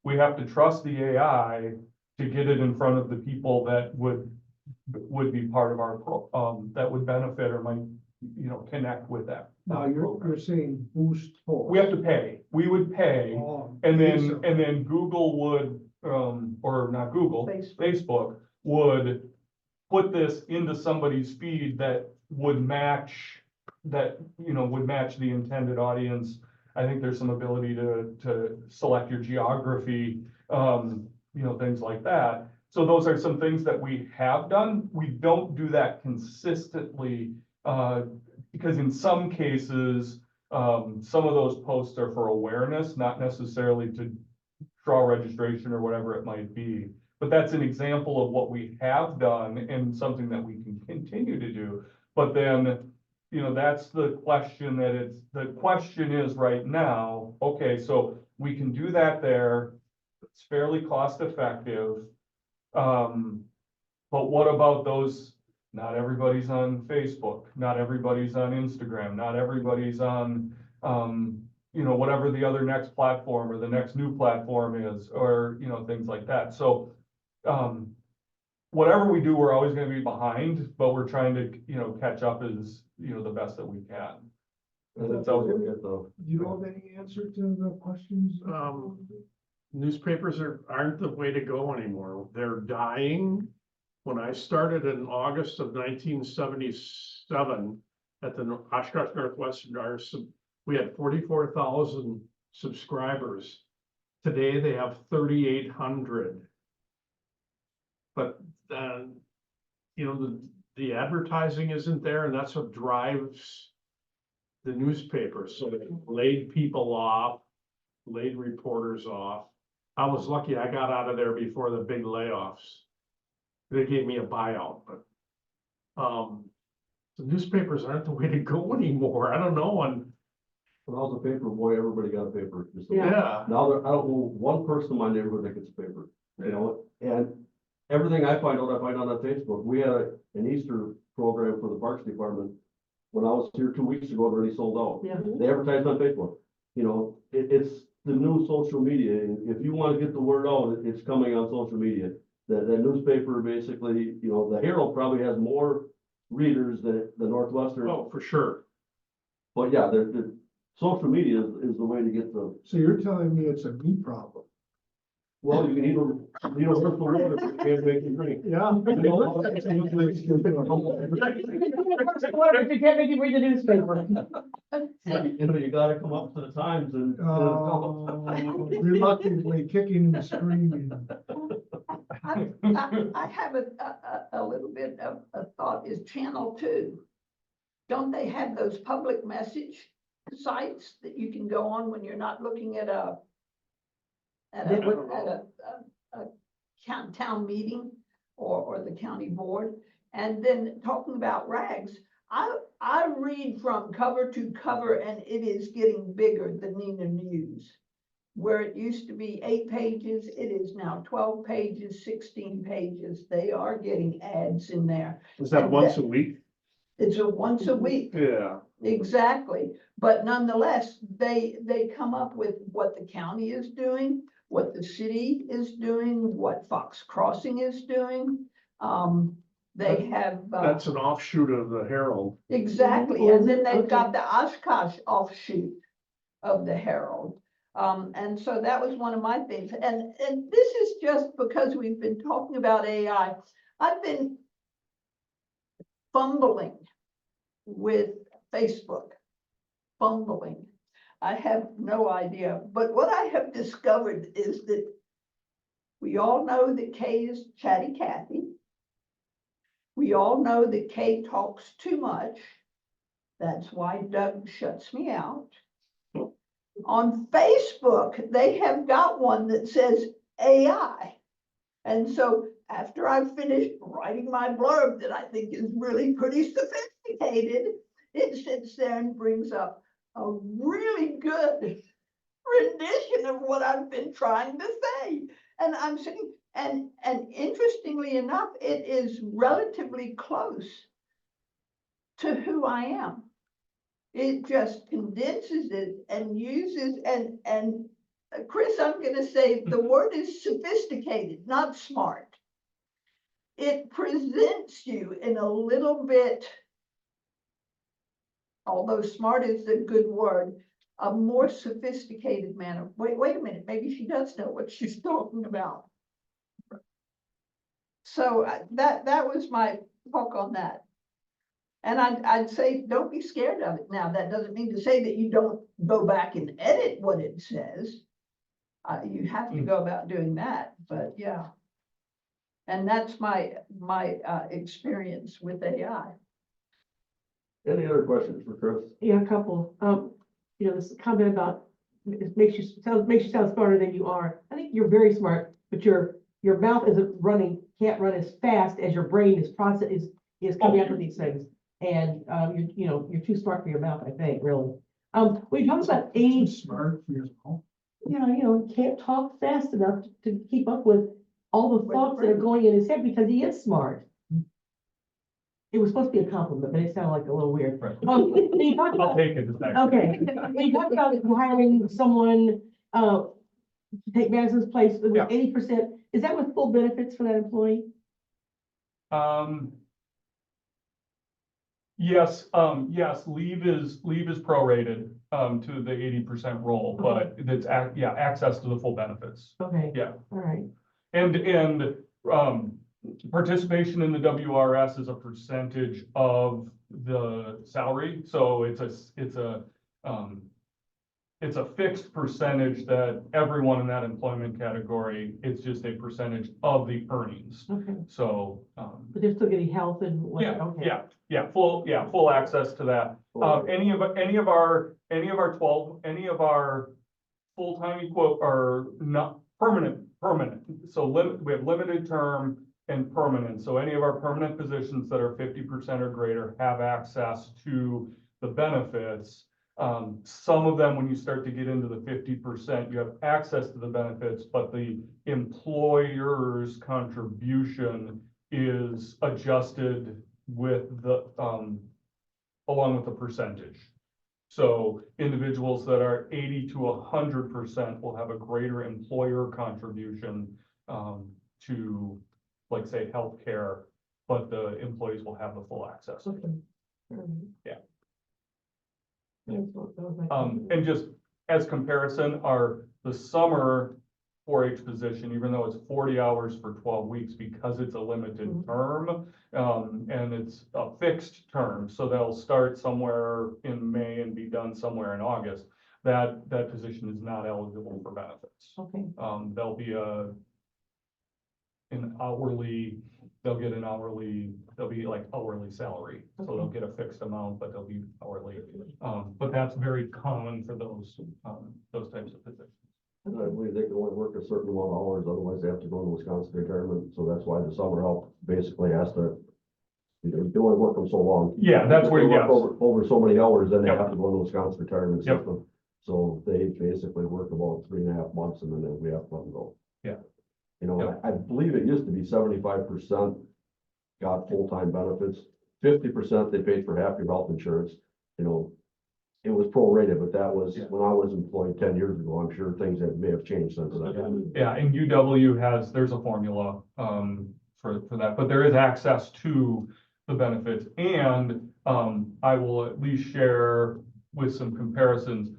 the AI to get it in front of the people that would be part of our that would benefit or might, you know, connect with that. Now, you're saying boost posts. We have to pay. We would pay, Oh, and then Google would, or not Google, Facebook would put this into somebody's feed that would match the intended audience. I think there's some ability to select your geography, you know, things like that. So those are some things that we have done. We don't do that consistently, because in some cases, some of those posts are for awareness, not necessarily to draw registration or whatever it might be. But that's an example of what we have done and something that we can continue to do. But then, you know, that's the question the question is right now, okay, so we can do that there. It's fairly cost effective. But what about those? Not everybody's on Facebook, not everybody's on Instagram, not everybody's on, whatever the other next platform or the next new platform is, or, things like that. So, whatever we do, we're always gonna be behind, but we're trying to, catch up as, the best that we can. And that's always gonna get the, Do you have any answer to the questions? Newspapers aren't the way to go anymore. They're dying. When I started in August of 1977 at the Oshkosh Northwestern, we had 44,000 subscribers. Today they have 3,800. But the advertising isn't there, and that's what drives the newspaper. So it laid people off, laid reporters off. I was lucky I got out of there before the big layoffs. They gave me a buyout, but the newspapers aren't the way to go anymore. I don't know. And when I was a paper boy, everybody got a paper. Just a- yeah, Now, I don't know one person in my neighborhood that gets a paper, and everything I find out on Facebook. We had an Easter program for the Parks Department. When I was here 2 weeks ago, it already sold out. Yeah. They advertised on Facebook. It's the new social media. If you want to get the word out, it's coming on social media. That newspaper basically, the Herald probably has more readers than the Northwestern. oh, for sure. But yeah, the social media is the way to get the, So you're telling me it's a me problem? well, you can either, work the water if you can't make it drink. Yeah. If you can't make you read the newspaper. You gotta come up to the times and. Reluctantly kicking and screaming. I have a little bit of a thought is Channel 2. Don't they have those public message sites that you can go on when you're not looking at a town meeting or the county board? And then talking about rags, I read from cover to cover, and it is getting bigger, the Neenah News. Where it used to be 8 pages, it is now 12 pages, 16 pages. They are getting ads in there. Is that once a week? It's a once a week. Yeah. Exactly. But nonetheless, they come up with what the county is doing, what the city is doing, what Fox Crossing is doing. They have. That's an offshoot of the Herald. Exactly. Oh, And then they've okay. got the Oshkosh offshoot of the Herald. And so that was one of my things. And this is just because we've been talking about AI. I've been fumbling with Facebook, fumbling. I have no idea. But what I have discovered is that we all know that Kay is chatty Cathy. We all know that Kay talks too much. That's why Doug shuts me out. On Facebook, they have got one that says AI. And so after I've finished writing my blurb that I think is really pretty sophisticated, it sits there and brings up a really good rendition of what I've been trying to say. And I'm sitting, and interestingly enough, it is relatively close to who I am. It just condenses it and uses, and Chris, I'm gonna say the word is sophisticated, not smart. It presents you in a little bit, although smart is a good word, a more sophisticated manner. Wait a minute, maybe she does know what she's talking about. So that was my talk on that. And I'd say, don't be scared of it. Now, that doesn't mean to say that you don't go back and edit what it says. You have to go about doing that, but yeah. And that's my experience with AI. Any other questions for Chris? Yeah, a couple. This comment about it makes you sound smarter than you are. I think you're very smart, but your mouth can't run as fast as your brain is coming up with these things. And you're too smart for your mouth, I think, really. When you talk about age, Smart for your mouth. you can't talk fast enough to keep up with all the thoughts that are going in his head because he is smart. it was supposed to be a compliment, but it sounded like a little weird. Right. You talked I'll about, take it as that. okay, you talked about hiring someone, to take Madison's place with Yeah. 80%. Is that with full benefits for that employee? Yes, yes, leave is prorated, to the 80% role, but it's, access to the full benefits. Okay. Yeah. All right. And, participation in the WRS is a percentage of the salary, so it's a fixed percentage that everyone in that employment category, it's just a percentage of the earnings. Okay. So, But they're still getting health and what? Okay. full access to that. Any of our full-time or not permanent. So we have limited term and permanent. So any of our permanent positions that are 50% or greater have access to the benefits. Some of them, when you start to get into the 50%, you have access to the benefits, but the employer's contribution is adjusted with the, along with the percentage. So individuals that are 80 to 100% will have a greater employer contribution, to, like, say, healthcare, but the employees will have the full access. Okay. All right. Yeah. That's what- that was my question. And just as comparison, the summer 4-H position, even though it's 40 hours for 12 weeks, because it's a limited Mhm. term, and it's a fixed term, so they'll start somewhere in May and be done somewhere in August, that position is not eligible for benefits. Okay. There'll be they'll be like hourly salary, so they'll get a fixed amount, but they'll be hourly. But that's very common for those types of positions. I believe they can only work a certain amount of hours, otherwise they have to go into Wisconsin retirement, so that's why the summer help basically has to. They only work them so long. Yeah, that's where, They work yes. over so many hours, then they Yep. have to go into Wisconsin retirement Yep. system. So they basically work about 3.5 months and then we have to let them go. Yeah. You know, Yep. I believe it used to be 75% got full-time benefits, 50% they paid for half your health insurance, you know. It was prorated, but that was Yeah. when I was employed 10 years ago. I'm sure things may have changed since then. Yeah, and UW there's a formula, for that, but there is access to the benefits. And, I will at least share with some comparisons,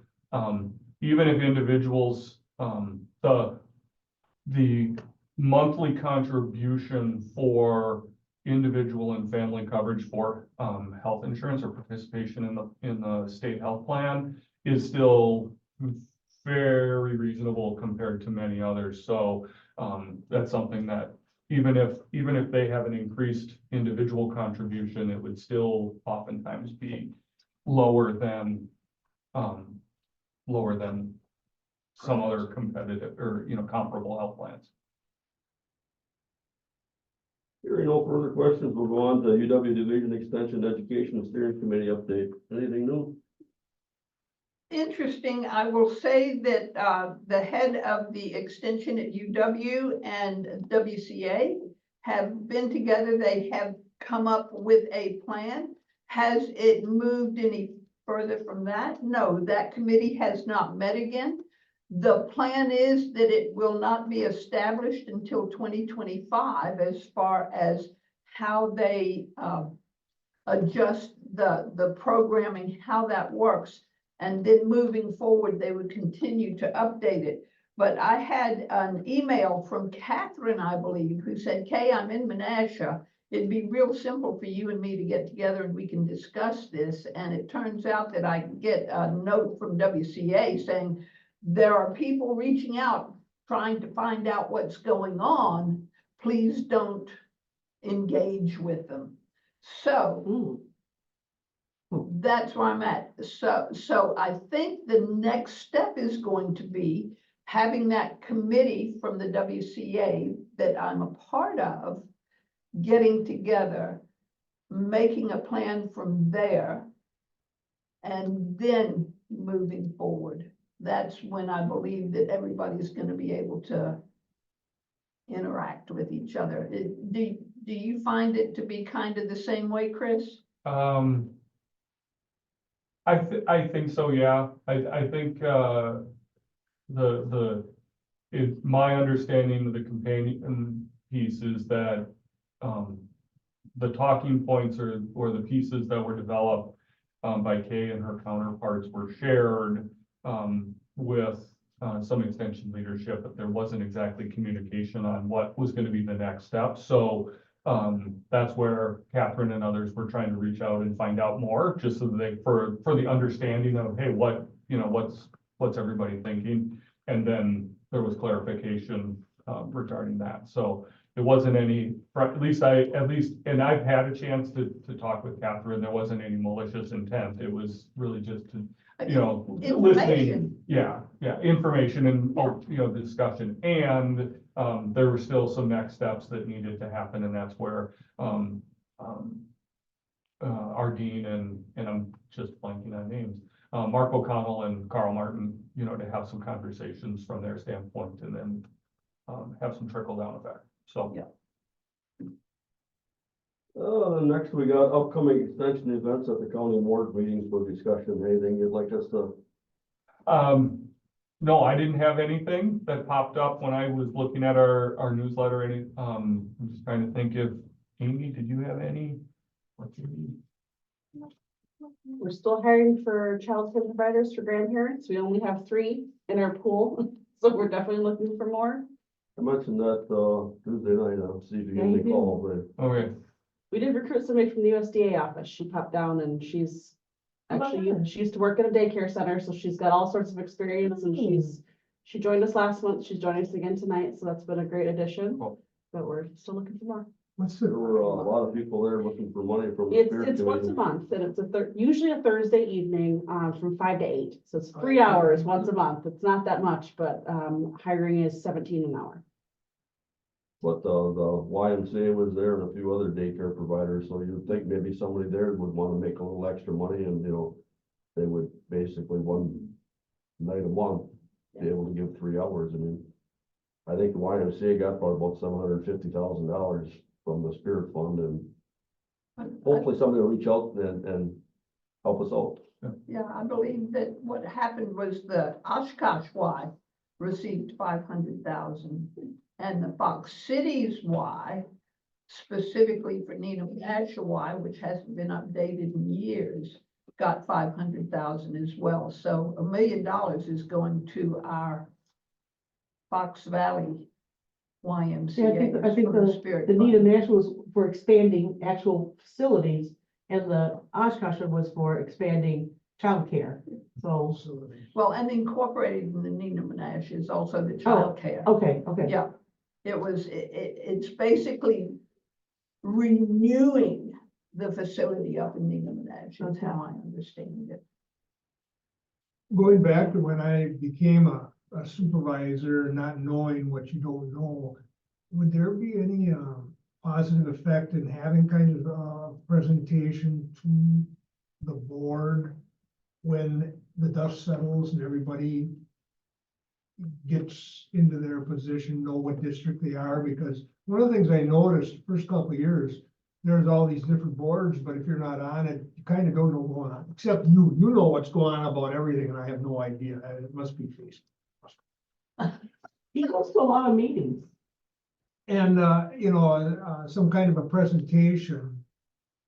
even if individuals, the monthly contribution for individual and family coverage for, health insurance or participation in the state health plan is still very reasonable compared to many others. So, that's something that even if they have an increased individual contribution, it would still oftentimes be lower than some other competitive or, comparable health plans. Hearing no further questions, we'll go on to UW Division Extension Education Steering Committee update. Anything new? Interesting, I will say that the head of the extension at UW and WCA have been together. They have come up with a plan. Has it moved any further from that? No, that committee has not met again. The plan is that it will not be established until 2025 as far as how they adjust the programming, how that works. And then moving forward, they would continue to update it. But I had an email from Catherine, I believe, who said, Kay, I'm in Menasha. It'd be real simple for you and me to get together and we can discuss this. And it turns out that I get a note from WCA saying, there are people reaching out, trying to find out what's going on. Please don't engage with them. So Ooh. that's where I'm at. So I think the next step is going to be having that committee from the WCA that I'm a part of, getting together, making a plan from there, and then moving forward. That's when I believe that everybody's going to be able to interact with each other. Do Do you find it to be kind of the same way, Chris? I think so, yeah. I think, my understanding of the companion piece is that, the talking points or the pieces that were developed, by Kay and her counterparts were shared, with, some extension leadership, but there wasn't exactly communication on what was gonna be the next step. So, that's where Catherine and others were trying to reach out and find out more, just so that they, for the understanding of, hey, what's everybody thinking? And then there was clarification, regarding that. So it wasn't any, at least, and I've had a chance to talk with Catherine, there wasn't any malicious intent. It was really just to, listening. Information. Yeah, information and, discussion. And, there were still some next steps that needed to happen, and that's where, our dean and I'm just blanking on names, Mark O'Connell and Carl Martin, to have some conversations from their standpoint, and then, have some trickle down effect. So. Yeah. Next we got upcoming extension events at the county board meetings for discussion. Anything you'd like us to? No, I didn't have anything that popped up when I was looking at our newsletter. I'm just trying to think if, Amy, did you have any? What you need? We're still hiring for childcare providers for grandparents. We only have 3 in our pool, so we're definitely looking for more. I mentioned that, Tuesday night, I'll see if you Yeah, get you any did. call, but Okay, We did recruit somebody from the USDA office. She popped down and she's How about actually, her? she used to work at a daycare center, so she's got all sorts of experience and she joined us last month. She's joining us again tonight, so that's been a great addition. Cool. But we're still looking for more. What's there the, were a lot of people there looking for money from the It's Spirit once a Committee. month, and it's usually a Thursday evening, from 5 to 8. So it's 3 hours once a month. It's not that much, but, hiring is 17 an hour. But, the YMCA was there and a few other daycare providers, so you'd think maybe somebody there would want to make a little extra money and, they would basically one night a month be able to give 3 hours. I mean, I think the YMCA got probably about $750,000 from the Spirit Fund, and hopefully somebody will reach out and help us out. Yeah, I believe that what happened was the Oshkosh Y received 500,000, and the Fox Cities Y, specifically for Nina Menasha Y, which hasn't been updated in years, got 500,000 as well. So $1 million is going to our Fox Valley YMCA. Yeah, I think from the Spirit Nina Fund. National was for expanding actual facilities, and the Oshkosh was for expanding childcare. So, Well, and incorporated in the Nina Menasha is also the Oh, childcare. okay. Yeah, it's basically renewing the facility up in Nina Menasha is how I understand it. going back to when I became a supervisor, not knowing what you don't know, would there be any, positive effect in having kind of a presentation to the board when the dust settles and everybody gets into their position, know what district they are? Because one of the things I noticed first couple of years, there's all these different boards, but if you're not on it, you kind of don't know what's going on, except you know what's going on about everything, and I have no idea. It must be Facebook. he goes to a lot of meetings. And, some kind of a presentation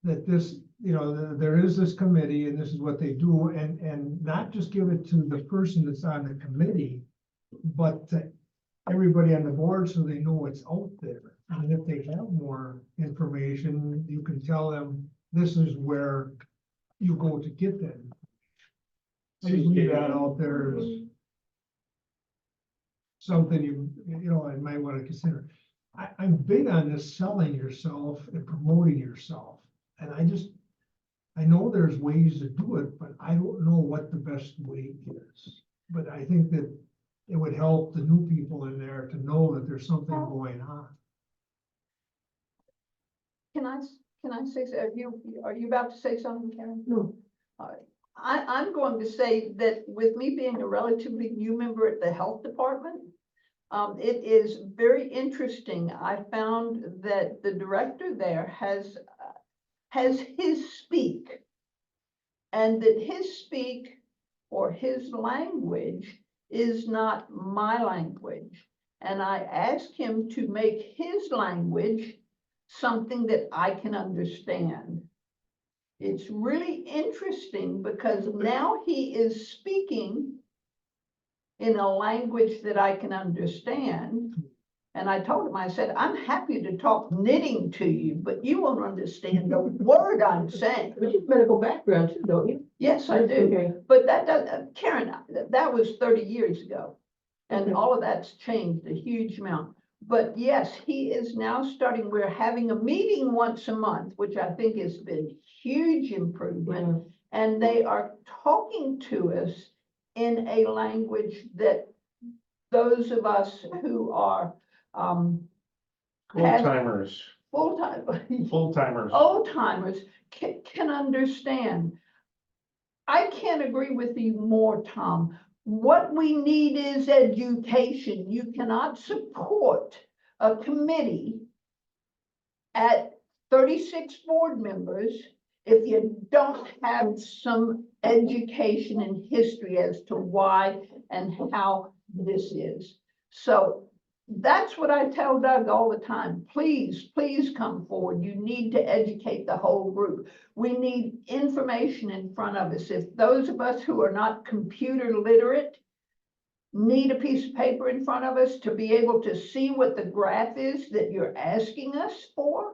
that this, there is this committee and this is what they do, and not just give it to the person that's on the committee, but to everybody on the board so they know what's out there. And if they have more information, you can tell them, this is where you go to get that. I just leave that out there as something I might want to consider. I'm big on this selling yourself and promoting yourself. And I know there's ways to do it, but I don't know what the best way is. But I think that it would help the new people in there to know that there's something going on. Can I say, are you about to say something, Karen? No, I'm going to say that with me being a relatively new member at the health department, It is very interesting. I found that the director there has his speak. And that his speak or his language is not my language. And I asked him to make his language something that I can understand. It's really interesting because now he is speaking in a language that I can understand. And I told him, I said, I'm happy to talk knitting to you, but you won't understand a word I'm saying. But you have medical background too, don't you? Yes, I do. Okay. But that does, Karen, that was 30 years ago. And Okay. all of that's changed a huge amount. But yes, he is now starting, we're having a meeting once a month, which I think has been huge improvement. Yeah. And they are talking to us in a language that those of us who are Old have timers, full-time, full timers. old timers can understand. I can't agree with you more, Tom. What we need is education. You cannot support a committee at 36 board members if you don't have some education and history as to why and how this is. So that's what I tell Doug all the time. Please, please come forward. You need to educate the whole group. We need information in front of us. If those of us who are not computer literate need a piece of paper in front of us to be able to see what the graph is that you're asking us for,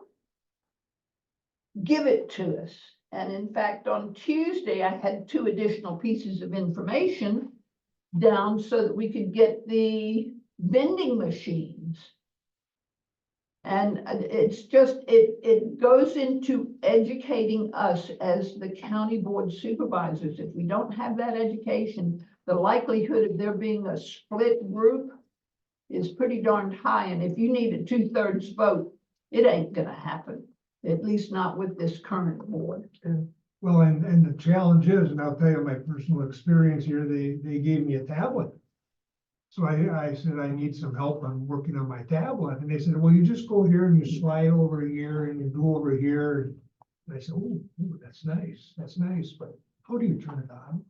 give it to us. And in fact, on Tuesday, I had 2 additional pieces of information down so that we could get the vending machines. And it's just, it goes into educating us as the county board supervisors. If we don't have that education, the likelihood of there being a split group is pretty darn high. And if you need a 2/3 vote, it ain't gonna happen, at least not with this current board. Well, and the challenge is, and I'll tell you my personal experience here, they gave me a tablet. So I said, I need some help on working on my tablet. And they said, well, you just go here and you slide over here and you go over here. And I said, oh, that's nice. That's nice. But how do you turn it on?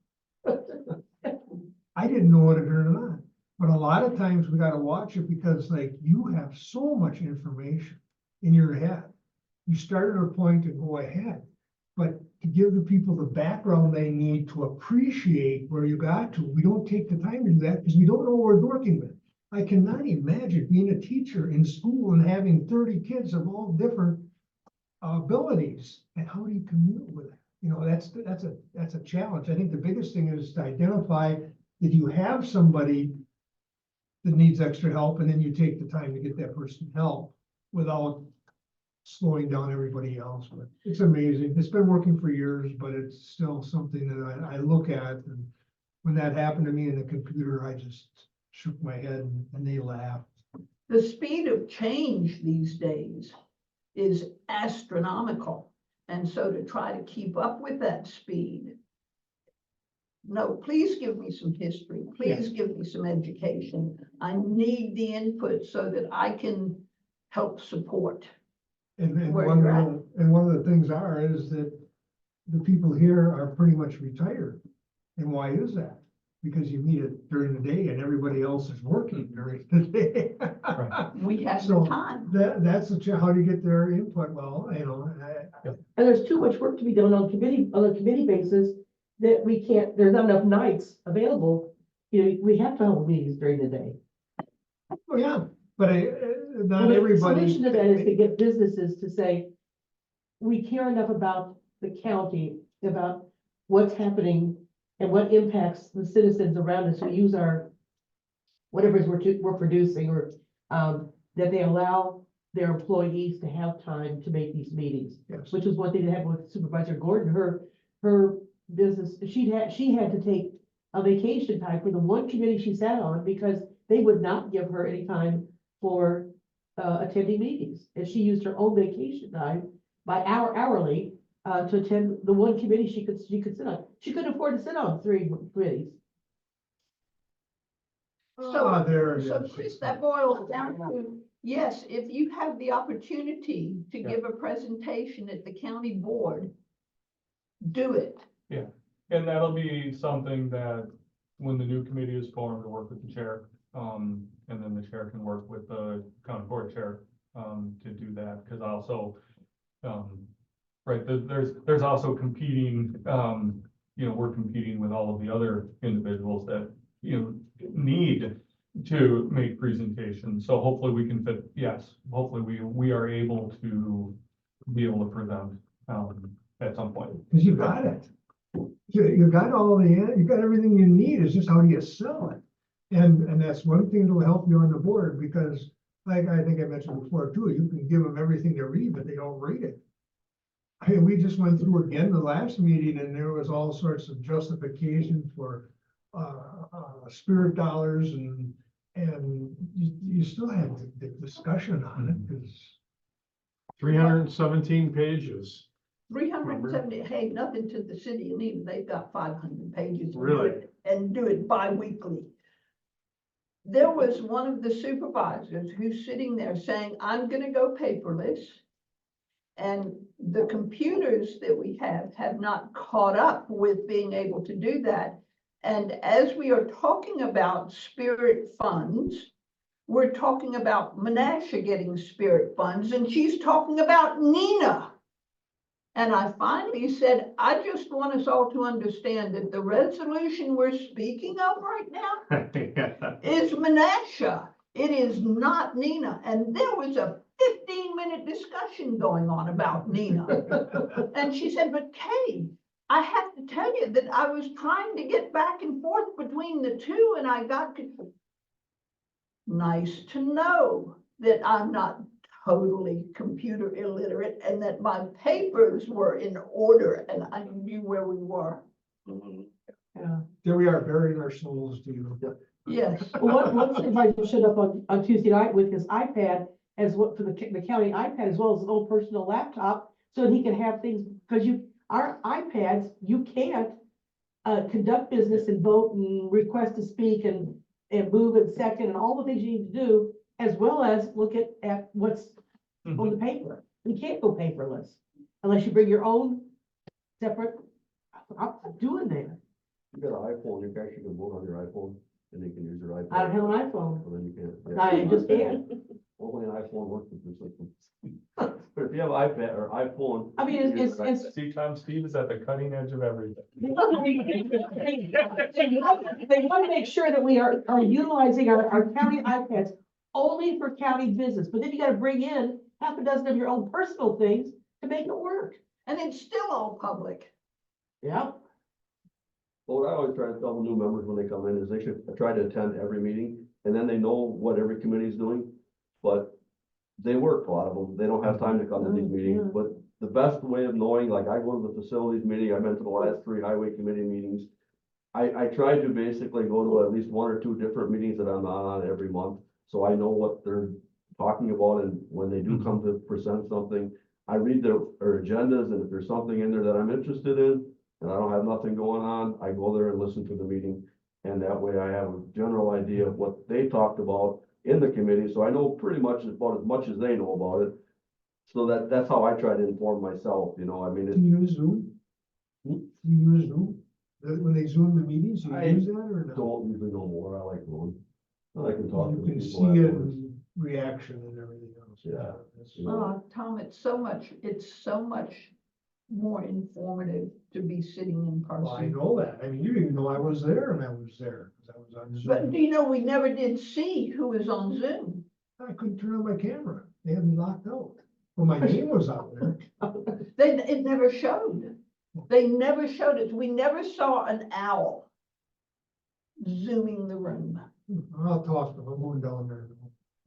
I didn't know how to turn it on. But a lot of times we got to watch it because like you have so much information in your head. You start at a point to go ahead. But to give the people the background they need to appreciate where you got to, we don't take the time to do that because we don't know what we're working with. I cannot imagine being a teacher in school and having 30 kids of all different abilities. And how do you commute with it? You know, that's a challenge. I think the biggest thing is to identify that you have somebody that needs extra help, and then you take the time to get that person help without slowing down everybody else. But it's amazing. It's been working for years, but it's still something that I look at. And when that happened to me in the computer, I just shook my head and they laughed. The speed of change these days is astronomical. And so to try to keep up with that speed, no, please give me some history. Please give me some education. I need the input so that I can help support. And Where one you're of the things is that the people here are pretty much retired. And why is that? Because you meet it during the day and everybody else is working during the day. We have So the time. that's how do you get their input? Well, you know, And there's too much work to be done on a committee basis that we can't, there's not enough nights available. You know, we have to hold meetings during the day. oh yeah, but not The everybody. solution to that is to get businesses to say, we care enough about the county, about what's happening and what impacts the citizens around us who use our, whatever it is we're producing, or that they allow their employees to have time to make these meetings, Yes. which was one thing that happened with Supervisor Gordon. Her business, she had to take a vacation time for the one committee she sat on because they would not give her any time for attending meetings. And she used her own vacation time by hourly to attend the one committee she could sit on. She couldn't afford to sit on 3 committees. Ah, there it So is. Chris, that boils down to, yes, if you have the opportunity to Yeah. give a presentation at the county board, do it. And that'll be something that when the new committee is formed, to work with the chair, and then the chair can work with the county board chair, to do that, because also, right, there's also competing, we're competing with all of the other individuals that, need to make presentations. So hopefully we can fit, yes, hopefully we are able to present, at some point. Cause you got it. You got you got everything you need, it's just how do you sell it? And that's one thing that'll help you on the board, because like I think I mentioned before too, you can give them everything to read, but they don't read it. I mean, we just went through again the last meeting and there was all sorts of justification for spirit dollars and you still had the discussion on it, because 317 pages. 370, hey, nothing to the city of Neenah, they've got 500 pages. and do Really? it- And do it bi-weekly. There was one of the supervisors who's sitting there saying, I'm gonna go paperless. And the computers that we have not caught up with being able to do that. And as we are talking about spirit funds, we're talking about Menasha getting spirit funds, and she's talking about Neenah. And I finally said, I just want us all to understand that the resolution we're speaking of right now is Menasha. It is not Neenah. And there was a 15-minute discussion going on about Neenah. And she said, but Kay, I have to tell you that I was trying to get back and forth between the two and I got nice to know that I'm not totally computer illiterate and that my papers were in order and I knew where we were. Mhm. Yeah. there we are burying our souls to you. Yes. Well, one supervisor showed up on Tuesday night with his iPad as what for the county iPad as well as an old personal laptop, so that he can have things, because our iPads, you can't conduct business and vote and request to speak and move and second and all the things you need to do, as well as look at what's on the paper. You can't go paperless unless you bring your own separate, I'm not doing that. You got an iPhone, you actually can vote on your iPhone, and you can use your iPad. I don't have an iPhone. Well, then you can't. I just can't. Only an iPhone works with your system. But if you have iPad or iPhone. I mean, you can use it's, your it's, See, Tom, Steve is at the cutting edge of everything. they want to make sure that we are utilizing our county iPads only for county business, but then you gotta bring in half a dozen of your own personal things to make it work. And it's still all public. Yeah. Well, what I always try to tell the new members when they come in is they should try to attend every meeting, and then they know what every committee is doing. But they work, a lot of them, they don't have time to come to these meetings, but the best way of knowing, like I go to the facilities meeting, I've been to the last 3 highway committee meetings. I try to basically go to at least 1 or 2 different meetings that I'm not on every month, so I know what they're talking about, and when they do come to present something, I read their agendas, and if there's something in there that I'm interested in, and I don't have nothing going on, I go there and listen to the meeting. And that way I have a general idea of what they talked about in the committee, so I know pretty much about as much as they know about it. So that's how I try to inform myself, I mean, Do it's, you use Zoom? Hmm? Do you use Zoom? When they Zoom the meetings, do I you use that or not? don't usually know more, I like going. I can talk to You the can people see it afterwards. in reaction and everything else. Yeah. That's- Tom, it's so much more informative to be sitting in Well, I person. know that. I mean, you didn't even know I was there and I was there, because I was on But Zoom. do you know, we never did see who was on Zoom. I couldn't turn on my camera. They had me locked out. Well, my name was out there. It never showed. They never showed us. We never saw an owl zooming the room. I'll talk to them. I'm going down there.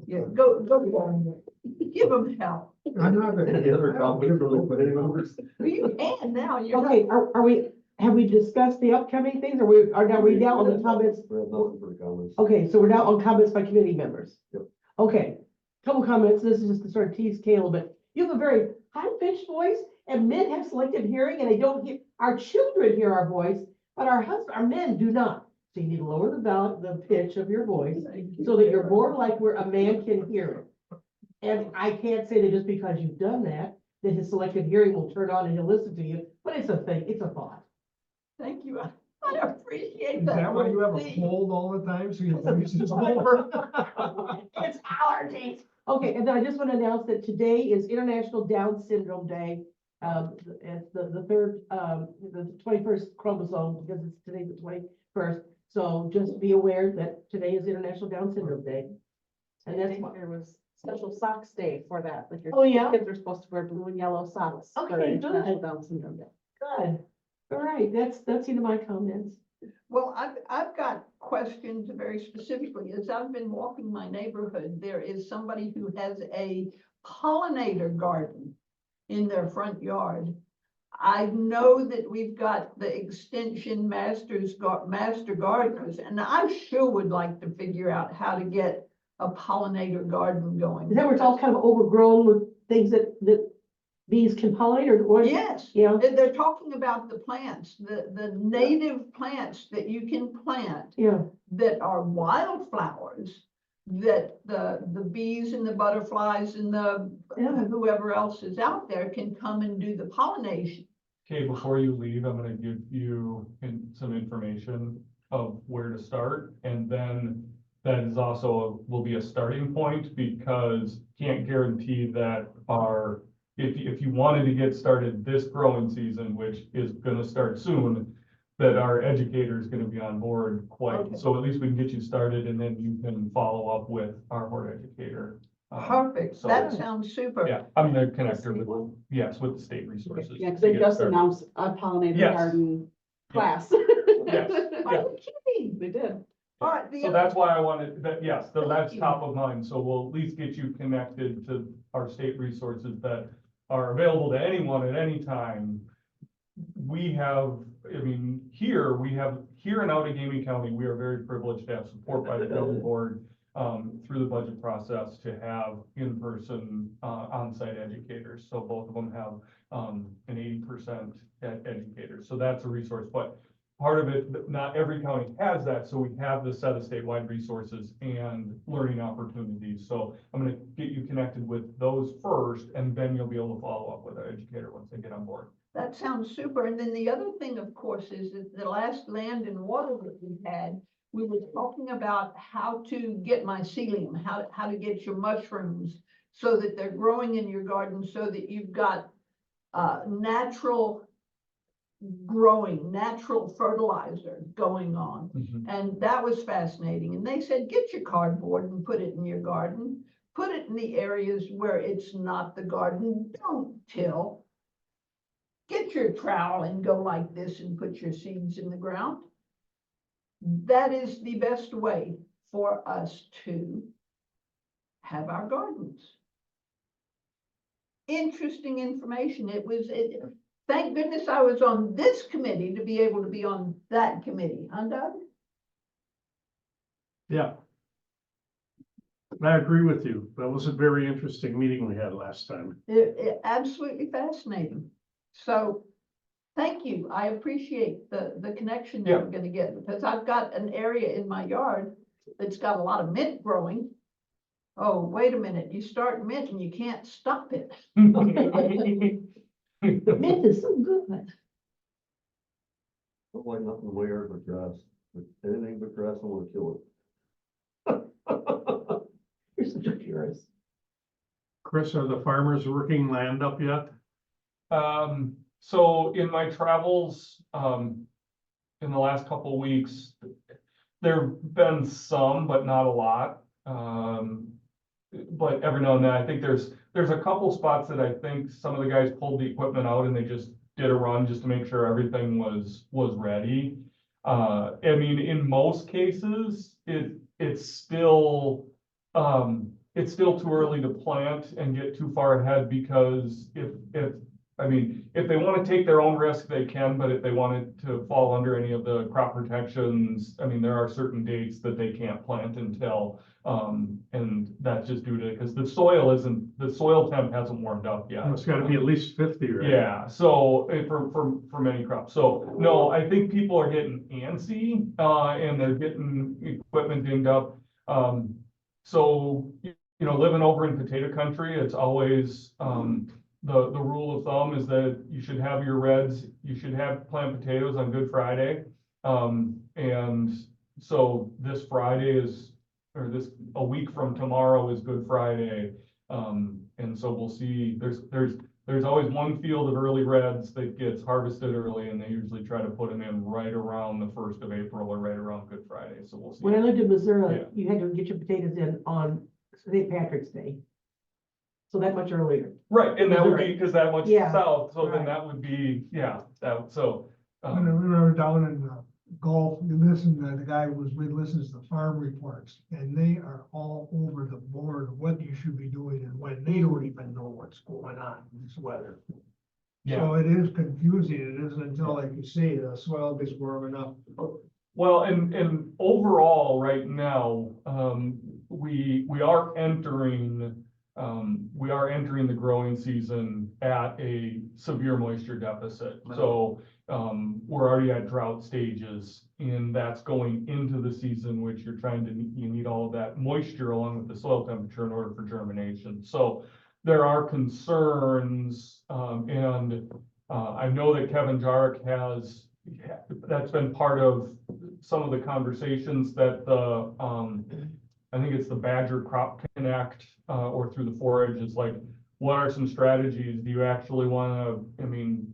Yeah, go down there. Give them hell. I'm not gonna. Any other I don't comments give from the a- committee members? You can now. You're Okay, have we discussed the upcoming things, or are we now on the comments? We have nothing for the comments. Okay, so we're now on comments by committee members. Yep. Okay, couple comments, this is just to sort of tease Kay a little bit. You have a very high-pitched voice, and men have selective hearing, and they don't hear, our children hear our voice, but our men do not. So you need to lower the pitch of your voice so that you're more like where a man can hear it. And I can't say that just because you've done that his selective hearing will turn on and he'll listen to you, but it's a thing, it's a thought. Thank you. I appreciate Is that. that why you have a Thank cold all the time, so your voice is lower? It's allergies. Okay, and then I just want to announce that today is International Down Syndrome Day. It's the third, the 21st chromosome, because it's today's the 21st. So just be aware that today is International Down Syndrome Day. And that's what. There was special socks day for that, like your Oh, yeah? kids are supposed to wear blue and yellow socks. for Okay, good. International Down Syndrome Day. Good. All right, that's either my comments. Well, I've got questions very specifically. As I've been walking my neighborhood, there is somebody who has a pollinator garden in their front yard. I know that we've got the extension master gardeners, and I sure would like to figure out how to get a pollinator garden going. Is that where it's all kind of overgrown with things that bees can pollinate or? Yes. Yeah, They're talking about the plants, the native plants that you can plant yeah. that are wildflowers, that the bees and the butterflies and Yeah. whoever else is out there can come and do the pollination. Okay, before you leave, I'm gonna give you some information of where to start, and then that is also will be a starting point, because can't guarantee that if you wanted to get started this growing season, which is gonna start soon, that our educator is gonna be on board Okay. so at least we can get you started, and then you can follow up with our board educator. Perfect, so- that sounds super. Yeah, I'm gonna connect her with, yes, with the state resources. Yeah, because to they get just started. announced a pollinator Yes. garden class. Yes. Are you kidding? They did. All right, the So other- that's why I wanted, that's Thank that's you. top of mind, so we'll at least get you connected to our state resources that are available to anyone at any time. We have, I mean, here in Outagamie County, we are very privileged to have support by the county board through the budget process to have in-person on-site educators. So both of them have an 80% educators. So that's a resource, but part of it, not every county has that. So we have the set of statewide resources and learning opportunities. So I'm going to get you connected with those first, and then you'll be able to follow up with an educator once they get on board. That sounds super. And then the other thing, of course, is that the last land and water that we had, we were talking about how to get mycelium, how to get your mushrooms so that they're growing in your garden, so that you've got natural growing, natural fertilizer going on. And that was fascinating. And they said, get your cardboard and put it in your garden. Put it in the areas where it's not the garden. Don't till. Get your trowel and go like this and put your seeds in the ground. That is the best way for us to have our gardens. Interesting information. Thank goodness I was on this committee to be able to be on that committee, huh, Doug? Yeah. I agree with you. That was a very interesting meeting we had last time. Absolutely fascinating. So, thank you. I appreciate the connection that I'm gonna get, because I've got an area in my yard that's got a lot of mint growing. Oh, wait a minute, you start mint and you can't stop it. Mint is so good. Don't like nothing in my yard but grass. Anything but grass, I wanna kill You're such a purist. Chris, are the farmers working land up yet? So in my travels, in the last couple of weeks, there've been some, but not a lot. But every now and then, I think there's a couple spots that I think some of the guys pulled the equipment out and they just did a run just to make sure everything was ready. I mean, in most cases, it's still too early to plant and get too far ahead, because if I mean, if they want to take their own risk, they can, but if they wanted to fall under any of the crop protections, I mean, there are certain dates that they can't plant until, and that's just due to, because the soil temp hasn't warmed up yet. It's gotta be at least 50, right? Yeah, so for many crops. So no, I think people are getting antsy, and they're getting equipment dinged up. So, living over in potato country, it's always, the rule of thumb is that you should have your reds, you should have plant potatoes on Good Friday. And so this Friday a week from tomorrow is Good Friday. And so we'll see, there's always one field of early reds that gets harvested early, and they usually try to put them in right around the 1st of April or right around Good Friday, so we'll see. When I lived in Missouri, Yeah. you had to get your potatoes in on St. Patrick's Day. So that much earlier. Right, and that would be, because that much Yeah, south, so then right. that would be, so. When we were down in Gulf, the guy we listens to farm reports, and they are all over the board, what you should be doing and when. They don't even know what's going on in this weather. Yeah, So it is confusing. It isn't until, like you say, the soil gets warm enough. well, and overall, right now, we are entering the growing season at a severe moisture deficit. So, we're already at drought stages, and that's going into the season, which you need all of that moisture along with the soil temperature in order for germination. So there are concerns, and I know that Kevin Jarek that's been part of some of the conversations that I think it's the Badger Crop Connect, or through the forage, is like, what are some strategies? Do you actually want to,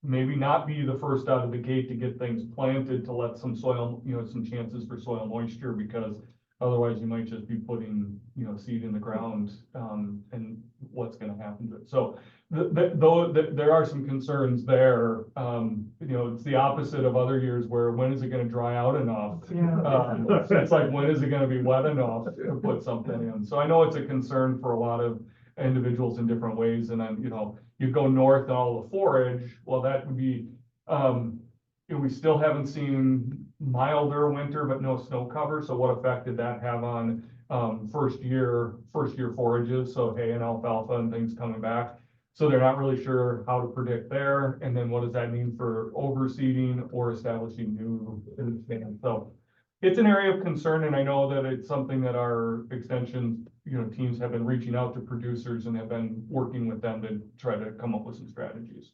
maybe not be the first out of the gate to get things planted to let some soil, some chances for soil moisture, because otherwise you might just be putting, seed in the ground, and what's going to happen to it. So though there are some concerns there, it's the opposite of other years where when is it going to dry out enough? Yeah. It's like, when is it going to be wet enough to put something in? So I know it's a concern for a lot of individuals in different ways. And then, you go north and all the forage, well, that would be, we still haven't seen milder winter, but no snow cover. So what effect did that have on, first year forages? So hay and alfalfa and things coming back. So they're not really sure how to predict there. And then what does that mean for overseeding or establishing new stands? So it's an area of concern, and I know that it's something that our extension, teams have been reaching out to producers and have been working with them to try to come up with some strategies.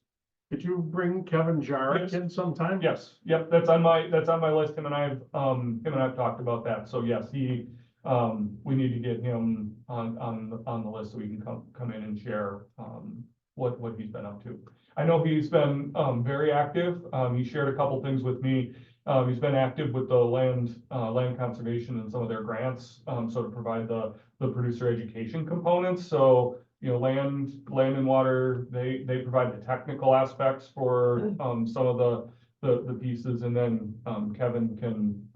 Could you bring Kevin Jarek in sometime? Yes, yep, that's on my list. Him and I've talked about that. So yes, we need to get him on the list so we can come in and share, what he's been up to. I know he's been, very active. He shared a couple things with me. He's been active with the land conservation and some of their grants, so to provide the producer education components. So, land and water, they provide the technical aspects for, some of the pieces. And then, Kevin can,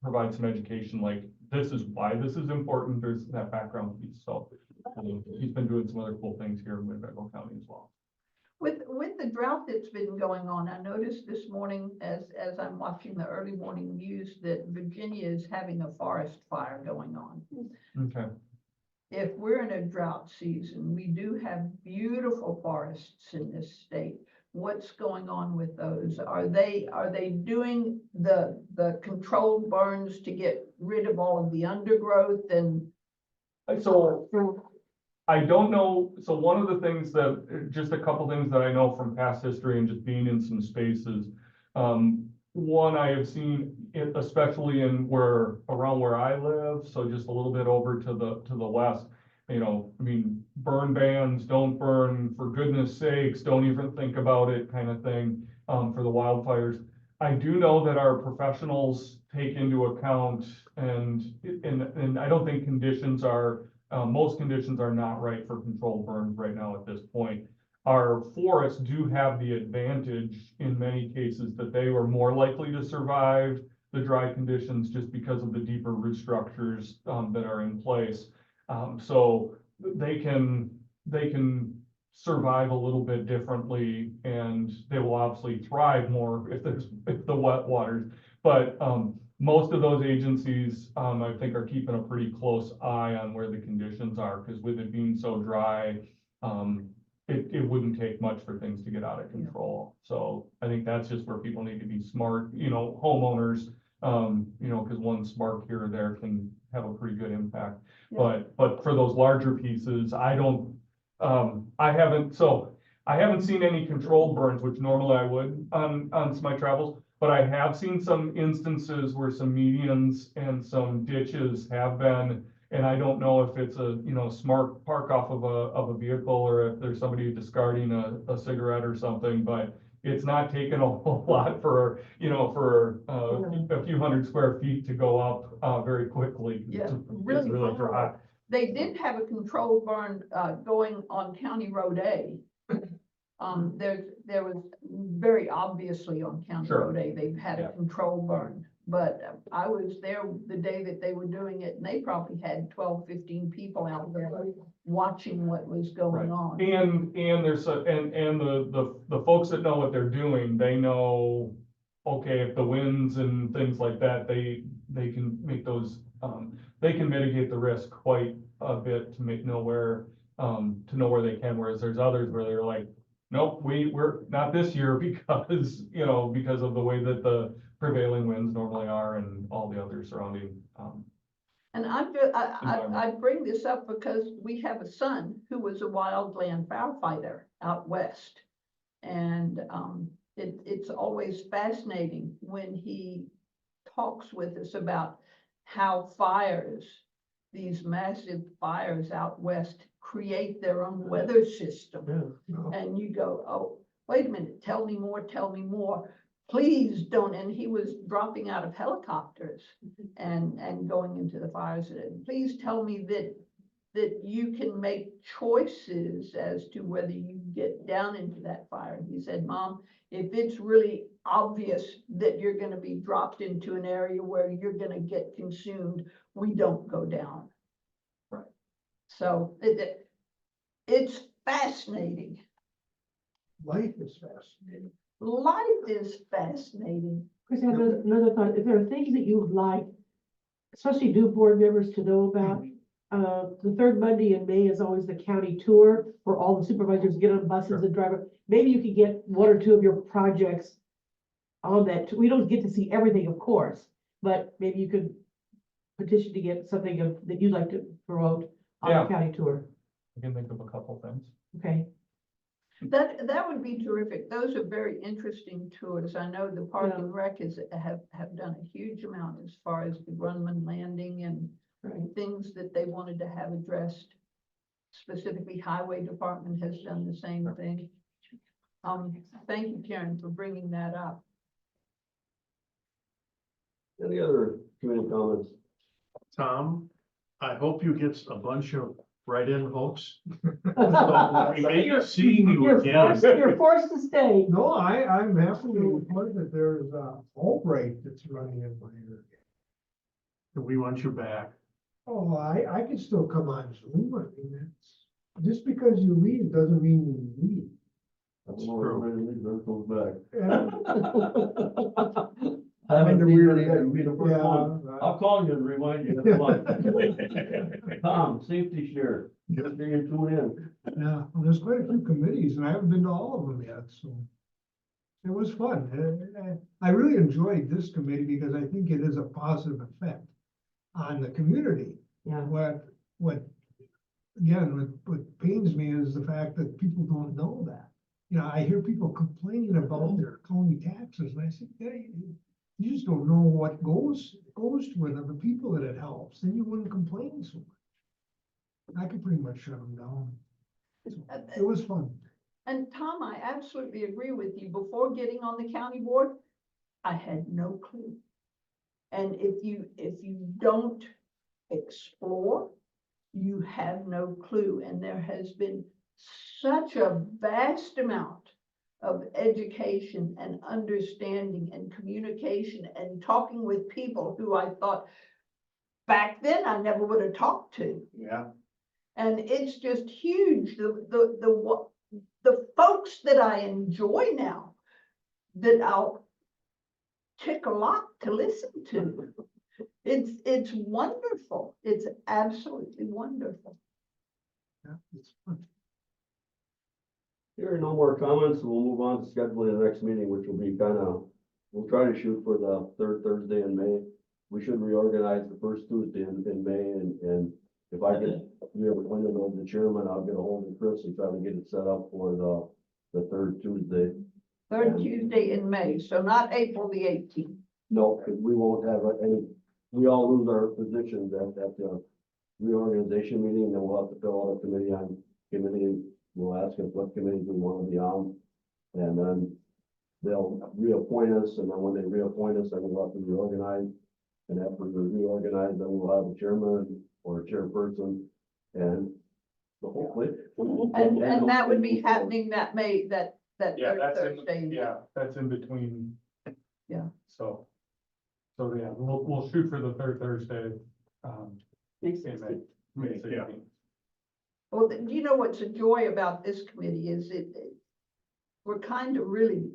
provide some education, like, this is why this is important. There's that background piece. So he's been doing some other cool things here in Winnebago County as well. With the drought that's been going on, I noticed this morning as I'm watching the early morning news that Virginia is having a forest fire going on. Okay. If we're in a drought season, we do have beautiful forests in this state. What's going on with those? Are they doing the controlled burns to get rid of all of the undergrowth and? So I don't know. So one of the things just a couple things that I know from past history and just being in some spaces. One, I have seen it, especially around where I live. So just a little bit over to the west, burn bans, don't burn, for goodness sakes, don't even think about it, kind of thing, for the wildfires. I do know that our professionals take into account, and I don't think most conditions are not right for controlled burns right now at this point. Our forests do have the advantage in many cases that they were more likely to survive the dry conditions just because of the deeper root structures, that are in place. So they can survive a little bit differently, and they will obviously thrive more if if the wet waters. But, most of those agencies, I think are keeping a pretty close eye on where the conditions are, because with it being so dry, it wouldn't take much for things to get out of control. So I think that's just where people need to be smart, homeowners, because one spark here or there can have a pretty good impact. Yeah. But for those larger pieces, I haven't seen any controlled burns, which normally I would on my travels. But I have seen some instances where some medians and some ditches have been, and I don't know if it's a, smart park off of a vehicle, or if there's somebody discarding a cigarette or something, but it's not taken a whole lot for a few hundred square feet to go up, very quickly. Yeah, It's really really dry. They did have a controlled burn, going on County Road A. There was very obviously on County Sure. Road A, they've had a Yeah. controlled burn. But I was there the day that they were doing it, and they probably had 12, 15 people out there watching what was going Right. on. And there's the folks that know what they're doing, they know, okay, if the winds and things like that, they can make those, they can mitigate the risk quite a bit to know where they can, whereas there's others where they're like, nope, we're not this year because, because of the way that the prevailing winds normally are and all the other surrounding, And I bring this up because we have a son who was a wildland firefighter out west. And it's always fascinating when he talks with us about how these massive fires out west create their own weather system. And you go, oh, wait a minute, tell me more. Please don't. And he was dropping out of helicopters and going into the fires. And please tell me that you can make choices as to whether you get down into that fire. And he said, Mom, if it's really obvious that you're going to be dropped into an area where you're going to get consumed, we don't go down. Right. So it's fascinating. Life is fascinating. Life is fascinating. Chris, I have another thought. If there are things that you would like, especially new board members to know about, the third Monday in May is always the county tour where all the supervisors get on buses and drive. Maybe you could get one or two of your projects on that. We don't get to see everything, of course, but maybe you could petition to get something that you'd like to promote on Yeah. the county tour. I can think of a couple things. Okay. That would be terrific. Those are very interesting tours. I know the Park Yeah. and Rec have done a huge amount as far as the Grunman Landing and Right. things that they wanted to have addressed. Specifically, Highway Department has done the same thing. Thank you, Karen, for bringing that up. Any other community comments? Tom, I hope you get a bunch of write-in votes. Seeing you again. You're forced to stay. No, I'm happy to report that there's a Albright that's running in my area. We want you back. Oh, I can still come on Zoom. I mean, that's, just because you leave doesn't mean you leave. That's true. Back. Yeah. I haven't Wonder seen where any yet. You'll be the first Yeah, one. I'll call you and remind you. That's fine. Tom, safety share. Just so you tune in. Yeah, well, there's quite a few committees and I haven't been to all of them yet, so. It was fun. I really enjoyed this committee because I think it is a positive effect on the community. Yeah. What pains me is the fact that people don't know that. I hear people complaining about their county taxes and I say, hey, you just don't know what goes to it, the people that it helps, then you wouldn't complain so much. I could pretty much shut them down. So, it was fun. And Tom, I absolutely agree with you. Before getting on the county board, I had no clue. And if you don't explore, you have no clue. And there has been such a vast amount of education and understanding and communication and talking with people who I thought back then I never would have talked to. Yeah. And it's just huge, the folks that I enjoy now, that I'll tick a lot to listen to. It's wonderful. It's absolutely wonderful. Yeah, it's fun. Here are no more comments, so we'll move on to scheduling the next meeting, which will be we'll try to shoot for the third Thursday in May. We should reorganize the first Tuesday in May, and if I get, reappointed as the chairman, I'll get a hold of Chris and try to get it set up for the third Tuesday. Third Tuesday in May, so not April the 18th. No, because we won't have any, we all lose our positions at the reorganization meeting, and then we'll have to fill out a committee. We'll ask us what committees we want to be on, and then they'll reappoint us, and then when they reappoint us, then we'll have to reorganize. And after we reorganize, then we'll have a chairman or a chairperson, and so hopefully. And that would be happening that May, that Yeah, third that's Thursday. in, yeah, that's in between. Yeah. So yeah, we'll shoot for the third Thursday, Makes in sense. May. Yeah. 16th. Well, you know what's a joy about this committee is we're kind of really,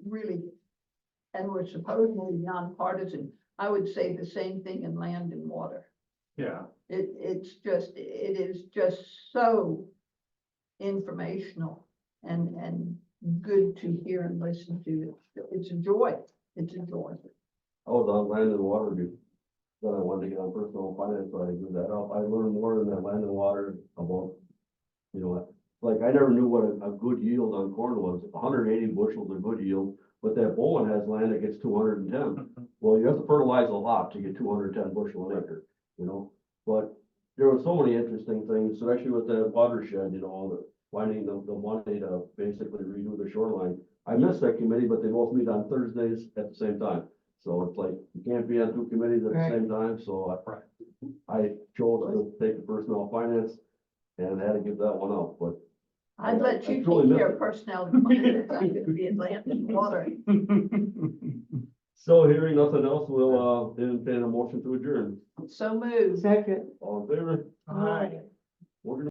and we're supposedly nonpartisan. I would say the same thing in land and water. Yeah, It is just so informational and good to hear and listen to. It's a joy. It's a joy. I was on land and water, then I wanted to get on personal finance, so I did that up. I learned more in that land and water about, like I never knew what a good yield on corn was. 180 bushels a good yield, but that Bowen has land that gets 210. Well, you have to fertilize a lot to get 210 bushel an acre, but there were so many interesting things, especially with that watershed, finding the money to basically redo the shoreline. I missed that committee, but they both meet on Thursdays at the same time. So it's like, you can't be on two committees at the Right. same time, so I chose to take the personnel finance and had to give that one up, but. I'd let I you truly take care miss of personnel. I'm gonna be in land and water. So hearing nothing else, we'll entertain a motion to adjourn. So moved. Second. All in favor? Aye. We're gonna